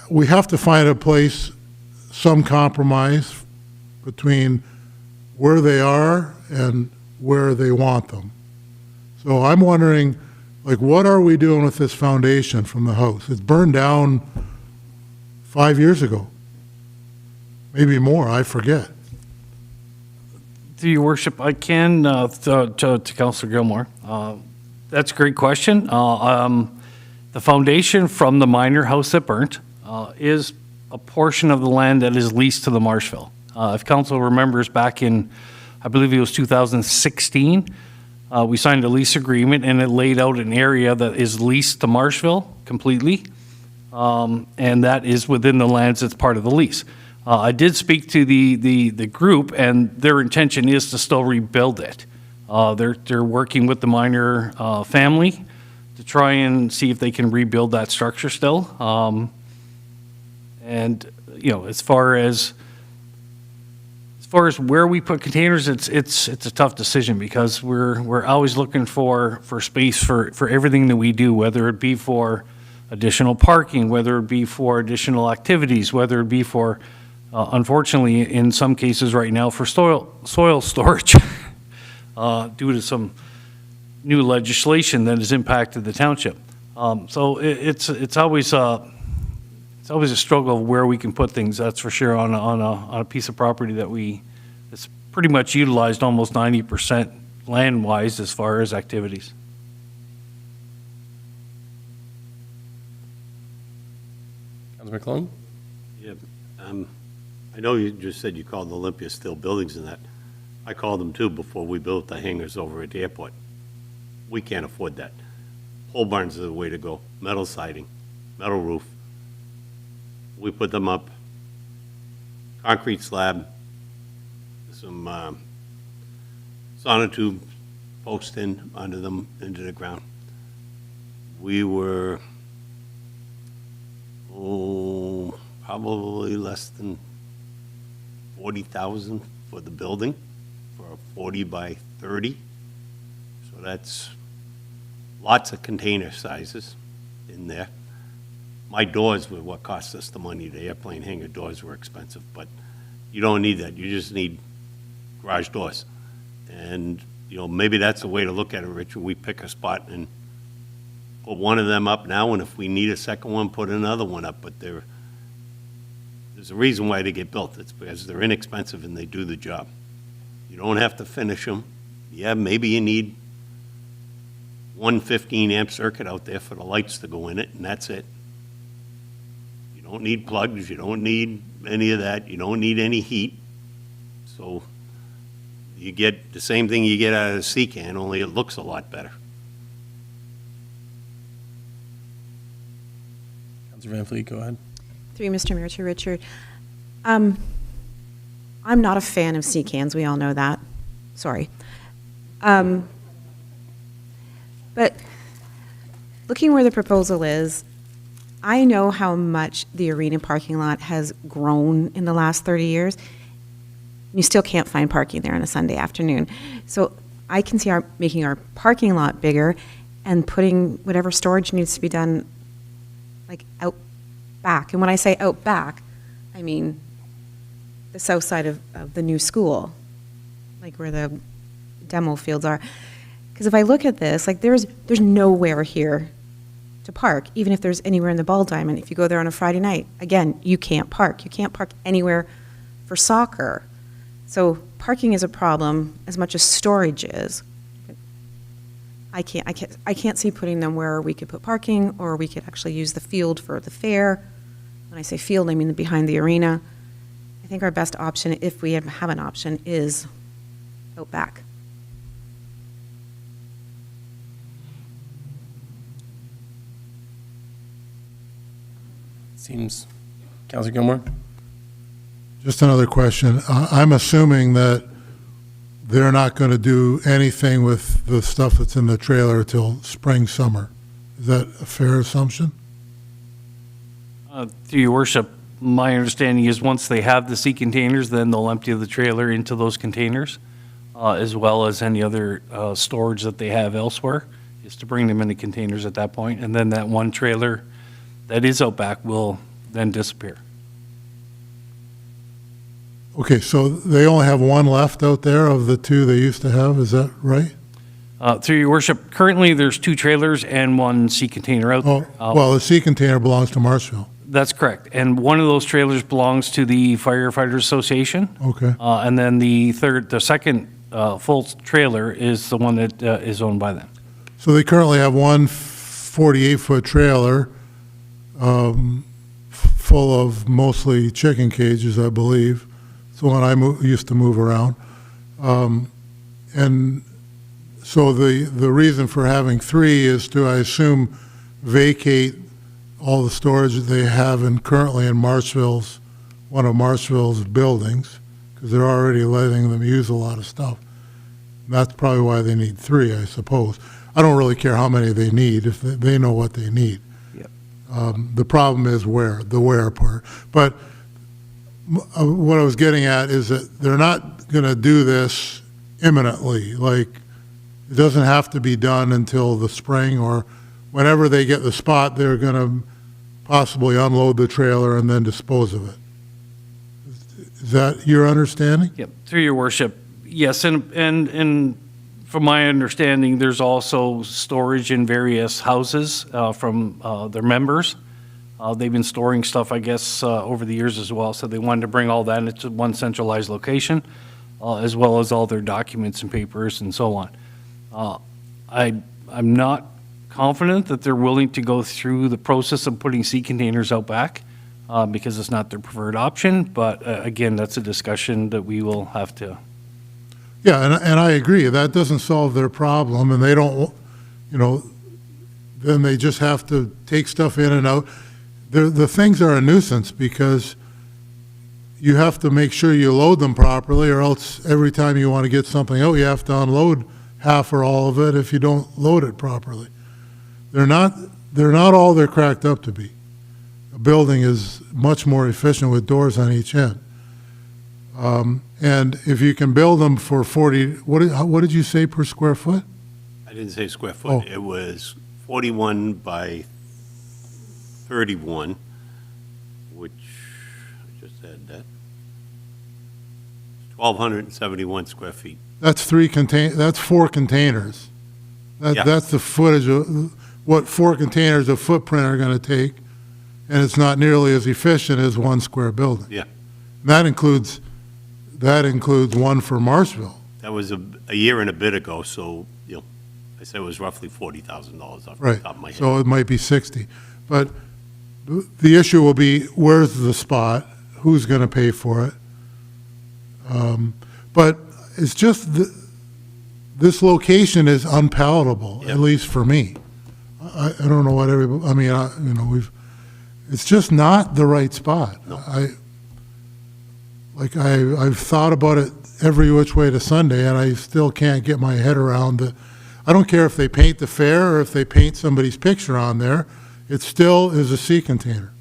We have to find a place, some compromise between where they are and where they want them. So I'm wondering, like, what are we doing with this foundation from the house? It's burned down 5 years ago. Maybe more, I forget. To Your Worship, I can, to Councilor Gilmore, that's a great question. The foundation from the minor house that burnt is a portion of the land that is leased to the Marshville. If council remembers back in, I believe it was 2016, we signed a lease agreement and it laid out an area that is leased to Marshville completely, and that is within the lands that's part of the lease. I did speak to the group, and their intention is to still rebuild it. They're working with the minor family to try and see if they can rebuild that structure still. And you know, as far as where we put containers, it's a tough decision, because we're always looking for space for everything that we do, whether it be for additional parking, whether it be for additional activities, whether it be for unfortunately, in some cases right now, for soil storage, due to some new legislation that has impacted the township. So it's always a struggle of where we can put things, that's for sure, on a piece of property that's pretty much utilized almost 90% land-wise as far as activities. Councilor McClellan? Yeah, I know you just said you called Olympia Steel Buildings and that. I called them too before we built the hangars over at the airport. We can't afford that. Pole barns are the way to go. Metal siding, metal roof. We put them up, concrete slab, some sonotube posts in under them into the ground. We were, probably less than 40,000 for the building, for a 40 by 30. So that's lots of container sizes in there. My doors were what cost us the money. The airplane hangar doors were expensive, but you don't need that. You just need garage doors. And, you know, maybe that's a way to look at it, Richard. We pick a spot and put one of them up now, and if we need a second one, put another one up. But there's a reason why they get built. It's because they're inexpensive and they do the job. You don't have to finish them. Yeah, maybe you need one 15-amp circuit out there for the lights to go in it, and that's it. You don't need plugs. You don't need any of that. You don't need any heat. So you get the same thing you get out of a C-can, only it looks a lot better. Councilor Van Fleet, go ahead. Through you, Mr. Mayor, to Richard. I'm not a fan of C-cans. We all know that. Sorry. But looking where the proposal is, I know how much the arena parking lot has grown in the last 30 years. You still can't find parking there on a Sunday afternoon. So I can see making our parking lot bigger and putting whatever storage needs to be done like out back. And when I say out back, I mean the south side of the new school, like where the demo fields are. Because if I look at this, like there's nowhere here to park, even if there's anywhere in the Ball Diamond. If you go there on a Friday night, again, you can't park. You can't park anywhere for soccer. So parking is a problem as much as storage is. I can't see putting them where we could put parking, or we could actually use the field for the fair. When I say field, I mean behind the arena. I think our best option, if we have an option, is out back. Seems, Councilor Gilmore? Just another question. I'm assuming that they're not going to do anything with the stuff that's in the trailer till spring, summer. Is that a fair assumption? Through your worship, my understanding is once they have the sea containers, then they'll empty the trailer into those containers, as well as any other storage that they have elsewhere, is to bring them into containers at that point. And then that one trailer that is out back will then disappear. Okay, so they only have one left out there of the two they used to have, is that right? Through your worship, currently there's two trailers and one sea container out there. Well, the sea container belongs to Marshville. That's correct. And one of those trailers belongs to the Firefighters Association. Okay. And then the second full trailer is the one that is owned by them. So they currently have one 48-foot trailer full of mostly chicken cages, I believe. It's the one I used to move around. And so the reason for having three is to, I assume, vacate all the storage that they have currently in one of Marshville's buildings, because they're already letting them use a lot of stuff. And that's probably why they need three, I suppose. I don't really care how many they need if they know what they need. Yep. The problem is the where part. But what I was getting at is that they're not going to do this imminently. Like, it doesn't have to be done until the spring, or whenever they get the spot, they're going to possibly unload the trailer and then dispose of it. Is that your understanding? Yep. Through your worship, yes. And from my understanding, there's also storage in various houses from their members. They've been storing stuff, I guess, over the years as well, so they wanted to bring all that into one centralized location, as well as all their documents and papers and so on. I'm not confident that they're willing to go through the process of putting sea containers out back, because it's not their preferred option, but again, that's a discussion that we will have to. Yeah, and I agree, that doesn't solve their problem, and they don't, then they just have to take stuff in and out. The things are a nuisance because you have to make sure you load them properly, or else every time you want to get something out, you have to unload half or all of it if you don't load it properly. They're not all they're cracked up to be. A building is much more efficient with doors on each end. And if you can build them for 40, what did you say per square foot? I didn't say square foot. Oh. It was 41 by 31, which, I just said that, 1,271 square feet. That's that's 4 containers. Yeah. That's the footage of what 4 containers of footprint are going to take, and it's not nearly as efficient as 1 square building. Yeah. That includes one for Marshville. That was a year and a bit ago, so, I said it was roughly $40,000 off the Right. top of my head. So it might be 60. But the issue will be, where's the spot? Who's going to pay for it? But it's just this location is unpalatable, Yep. at least for me. I don't know what everybody, I mean, it's just not the right spot. No. I've thought about it every which way to Sunday, and I still can't get my head around it. I don't care if they paint the fair or if they paint somebody's picture on there, it still is a sea container.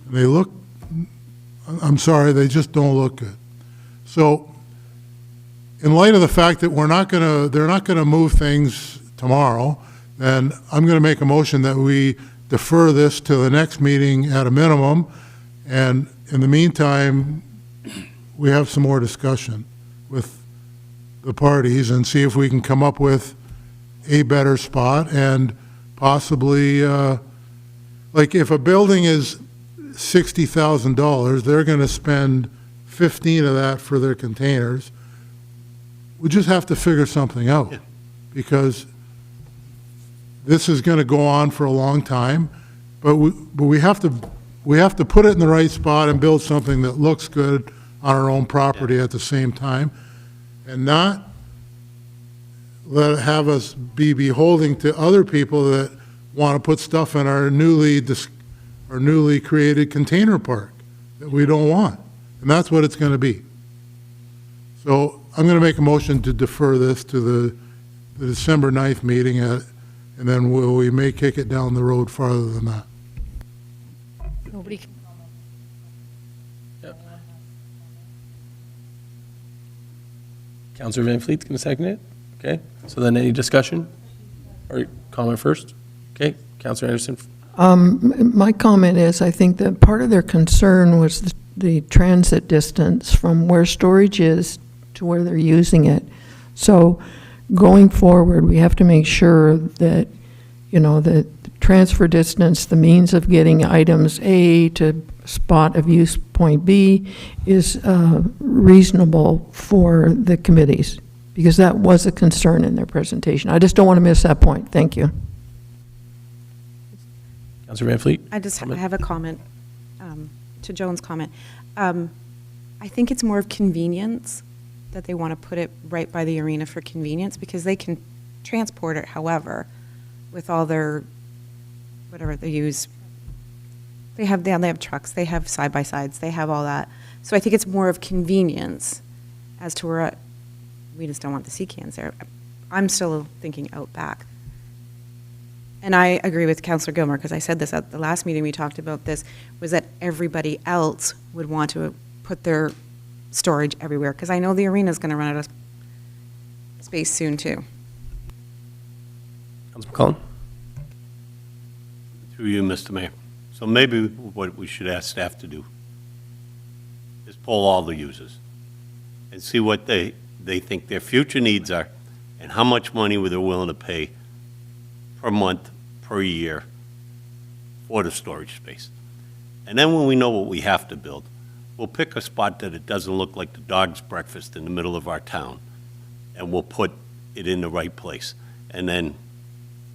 They look, I'm sorry, they just don't look good. So, in light of the fact that they're not gonna move things tomorrow, then I'm gonna make a motion that we defer this to the next meeting at a minimum, and in the meantime, we have some more discussion with the parties and see if we can come up with a better spot, and possibly, like if a building is $60,000, they're gonna spend 15 of that for their containers. We just have to figure something out, Yeah. because this is going to go on for a long time, but we have to put it in the right spot and build something that looks good on our own property at the same time, and not have us be beholden to other people that want to put stuff in our newly created container park that we don't want. And that's what it's going to be. So I'm going to make a motion to defer this to the December 9th meeting, and then we may kick it down the road farther than that. Nobody can Councillor Van Fleet's going to second it? Okay, so then any discussion? Or comment first? Okay, Councillor Anderson. My comment is, I think that part of their concern was the transit distance from where storage is to where they're using it. So going forward, we have to make sure that, the transfer distance, the means of getting items A to spot of use point B is reasonable for the committees, because that was a concern in their presentation. I just don't want to miss that point. Thank you. Councillor Van Fleet? I have a comment to Joan's comment. I think it's more of convenience that they want to put it right by the arena for convenience, because they can transport it however with all their, whatever they use. They have trucks, they have side-by-sides, they have all that. So I think it's more of convenience as to where we just don't want the sea cans there. I'm still thinking out back. And I agree with Councillor Gilmore, because I said this at the last meeting we talked about this, was that everybody else would want to put their storage everywhere, because I know the arena's going to run out of space soon, too. Councillor McCollum? Through you, Mr. Mayor. So maybe what we should ask staff to do is poll all the users and see what they think their future needs are, and how much money were they willing to pay per month, per year for the storage space. And then when we know what we have to build, we'll pick a spot that it doesn't look like the dog's breakfast in the middle of our town, and we'll put it in the right place. And then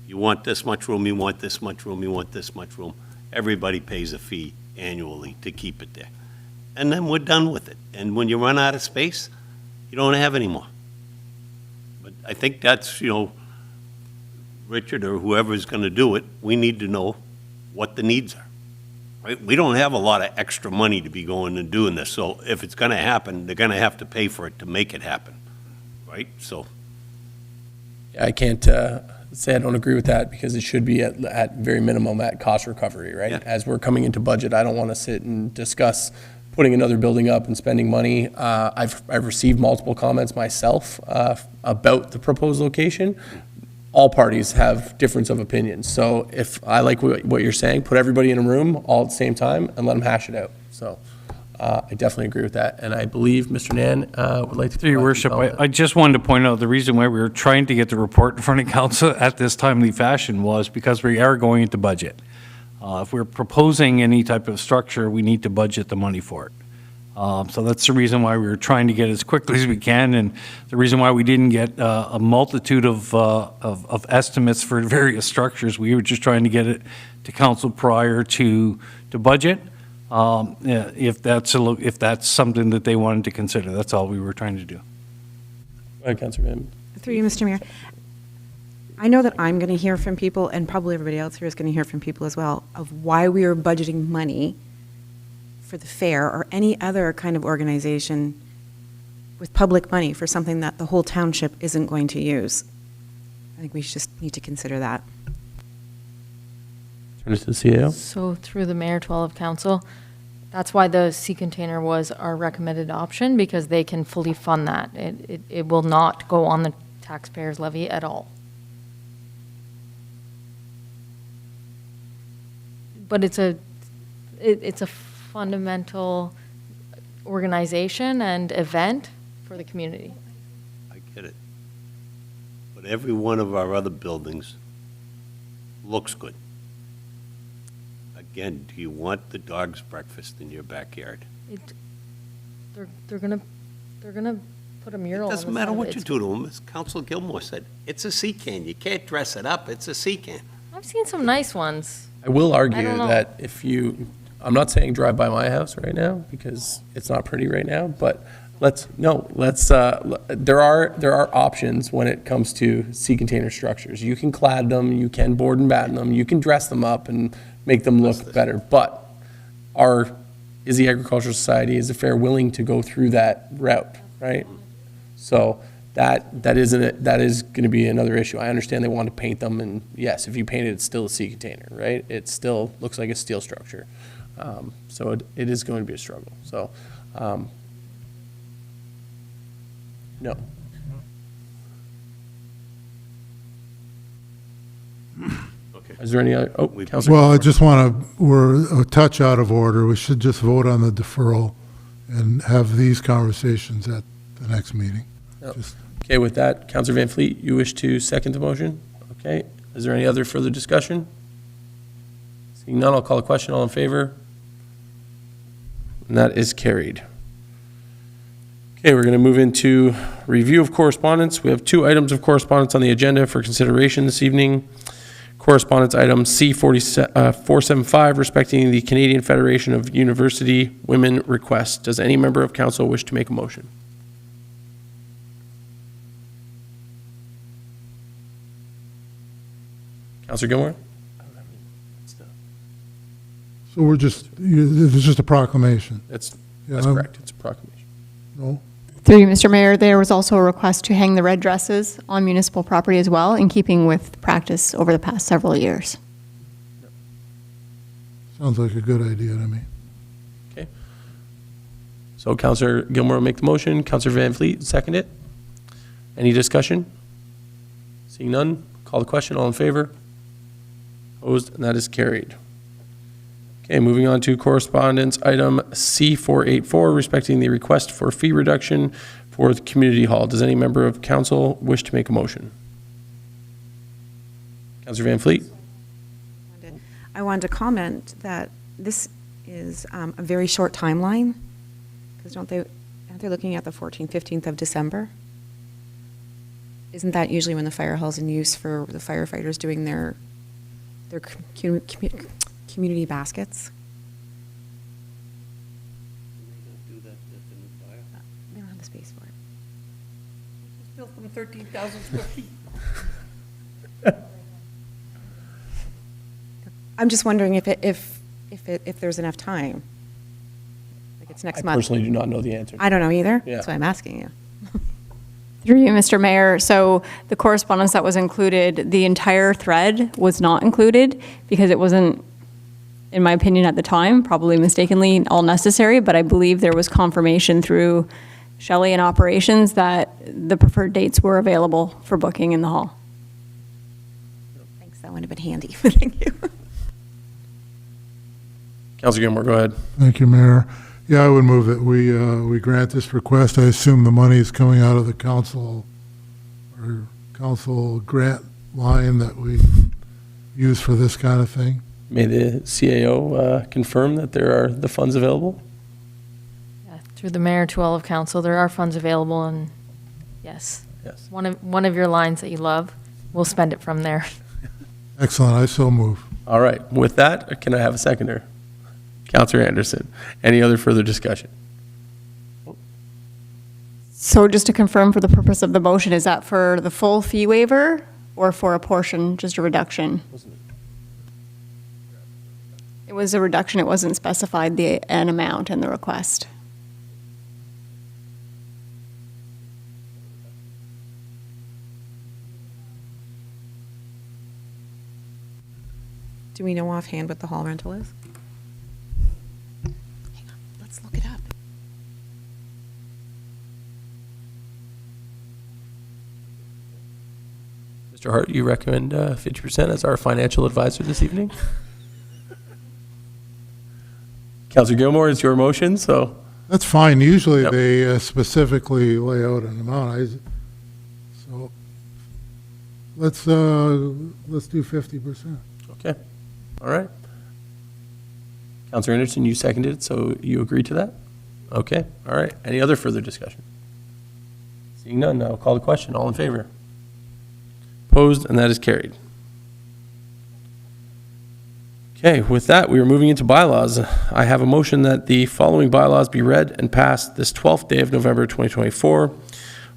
you want this much room, you want this much room, you want this much room. Everybody pays a fee annually to keep it there. And then we're done with it. And when you run out of space, you don't have any more. But I think that's, Richard or whoever's going to do it, we need to know what the needs are. Right? We don't have a lot of extra money to be going and doing this. So if it's going to happen, they're going to have to pay for it to make it happen. Right? So. I can't say I don't agree with that because it should be at very minimum at cost recovery, right? Yeah. As we're coming into budget, I don't want to sit and discuss putting another building up and spending money. I've received multiple comments myself about the proposed location. All parties have difference of opinions. So if I like what you're saying, put everybody in a room all at the same time and let them hash it out. So I definitely agree with that. And I believe Mr. Nan would like to. Through your worship, I just wanted to point out the reason why we were trying to get the report in front of council at this timely fashion was because we are going into budget. If we're proposing any type of structure, we need to budget the money for it. So that's the reason why we were trying to get as quickly as we can, and the reason why we didn't get a multitude of estimates for various structures. We were just trying to get it to council prior to budget. If that's something that they wanted to consider, that's all we were trying to do. Go ahead, Councilor Van. Through you, Mr. Mayor. I know that I'm going to hear from people, and probably everybody else here is going to hear from people as well, of why we are budgeting money for the fair or any other kind of organization with public money for something that the whole township isn't going to use. I think we just need to consider that. Turn it to the CAO. So through the mayor to all of council, that's why the sea container was our recommended option, because they can fully fund that. It will not go on the taxpayers' levy at all. But it's a fundamental organization and event for the community. I get it. But every one of our other buildings looks good. Again, do you want the dog's breakfast in your backyard? They're gonna put a mural. It doesn't matter what you do to them. As Council Gilmore said, it's a sea can. You can't dress it up. It's a sea can. I've seen some nice ones. I will argue don't know. that if you, I'm not saying drive by my house right now because it's not pretty right now, but there are options when it comes to sea container structures. You can clad them, you can board and batten them, you can dress them up and make them look better. But is the Agricultural Society, is the fair willing to go through that route, right? So that is going to be another issue. I understand they want to paint them, and yes, if you paint it, it's still a sea container, right? It still looks like a steel structure. So it is going to be a struggle. So, no. Okay. Is there any other, Councilor? Well, I just we're a touch out of order. We should just vote on the deferral and have these conversations at the next meeting. Yep. Just- Okay, with that, Councilor Van Fleet, you wish to second the motion? Okay. Is there any other further discussion? Seeing none, I'll call a question. All in favor? And that is carried. Okay, we're going to move into review of correspondence. We have 2 items of correspondence on the agenda for consideration this evening. Correspondence item C475, respecting the Canadian Federation of University Women request. Does any member of council wish to make a motion? Councilor Gilmore? So this is just a proclamation. That's Yeah, correct. It's a proclamation. No? Through you, Mr. Mayor, there was also a request to hang the red dresses on municipal property as well, in keeping with practice over the past several years. Sounds like a good idea to me. Okay. So Councilor Gilmore will make the motion. Councilor Van Fleet, second it. Any discussion? Seeing none, call the question. All in favor? Opposed? And that is carried. Okay, moving on to correspondence item C484, respecting the request for fee reduction for the community hall. Does any member of council wish to make a motion? Councillor Van Fleet? I wanted to comment that this is a very short timeline, because aren't they looking at the 14th, 15th of December? Isn't that usually when the fire hall's in use for the firefighters doing their community baskets? They don't have the space for it. It's built from 13,000 square feet. I'm just wondering if there's enough time. Like it's next I month. personally do not know the answer. I don't know either. Yeah. That's why I'm asking you. Through you, Mr. Mayor, so the correspondence that was included, the entire thread was not included because it wasn't, in my opinion at the time, probably mistakenly all necessary, but I believe there was confirmation through Shelley and operations that the preferred dates were available for booking in the hall. Thanks, that would have been handy. Thank you. Councillor Gilmore, go ahead. Thank you, Mayor. Yeah, I would move that we grant this request. I assume the money is coming out of the council or council grant line that we use for this kind of thing. May the CAO confirm that there are the funds available? Yeah, through the mayor to all of council, there are funds available, and yes. Yes. One of your lines that you love, we'll spend it from there. Excellent, I so move. All right. With that, can I have a seconder? Councillor Anderson. Any other further discussion? So just to confirm for the purpose of the motion, is that for the full fee waiver or for a portion, just a reduction? It was a reduction, it wasn't specified an amount in the request. Do we know offhand what the hall rental is? Hang on, let's look it up. Mr. Hart, you recommend 50% as our financial advisor this evening? Councillor Gilmore, it's your motion, so. That's fine. Usually Yep. they specifically lay out an amount. So let's do 50%. Okay. All right. Councillor Anderson, you seconded it, so you agree to that? Okay. All right. Any other further discussion? Seeing none, I'll call the question. All in favor? Opposed, and that is carried. Okay, with that, we are moving into bylaws. I have a motion that the following bylaws be read and passed this 12th day of November 2024.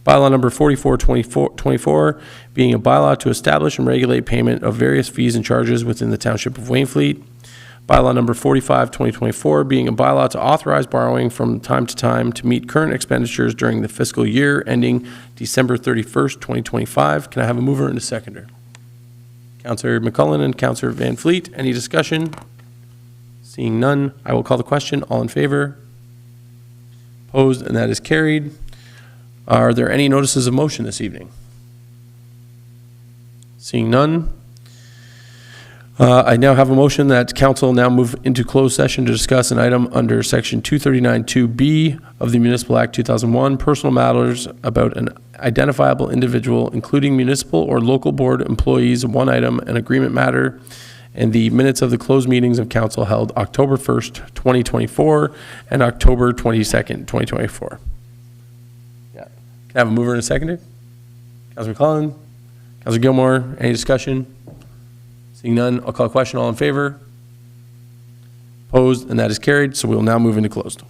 Bylaw number 4424, being a bylaw to establish and regulate payment of various fees and charges within the Township of Wainfleet. Bylaw number 45-2024, being a bylaw to authorize borrowing from time to time to meet current expenditures during the fiscal year ending December 31st, 2025. Can I have a mover and a seconder? Councillor McCullen and Councillor Van Fleet, any discussion? Seeing none, I will call the question. All in favor? Opposed, and that is carried. Are there any notices of motion this evening? Seeing none, I now have a motion that council now move into closed session to discuss an item under section 239-2B of the Municipal Act 2001, personal matters about an identifiable individual, including municipal or local board employees, one item, an agreement matter, and the minutes of the closed meetings of council held October 1st, 2024, and October 22nd, 2024. Yeah. Can I have a mover and a seconder? Councilor McClellan? Councilor Gilmore, any discussion? Seeing none, I'll call a question. All in favor? Opposed, and that is carried. So we will now move into closed.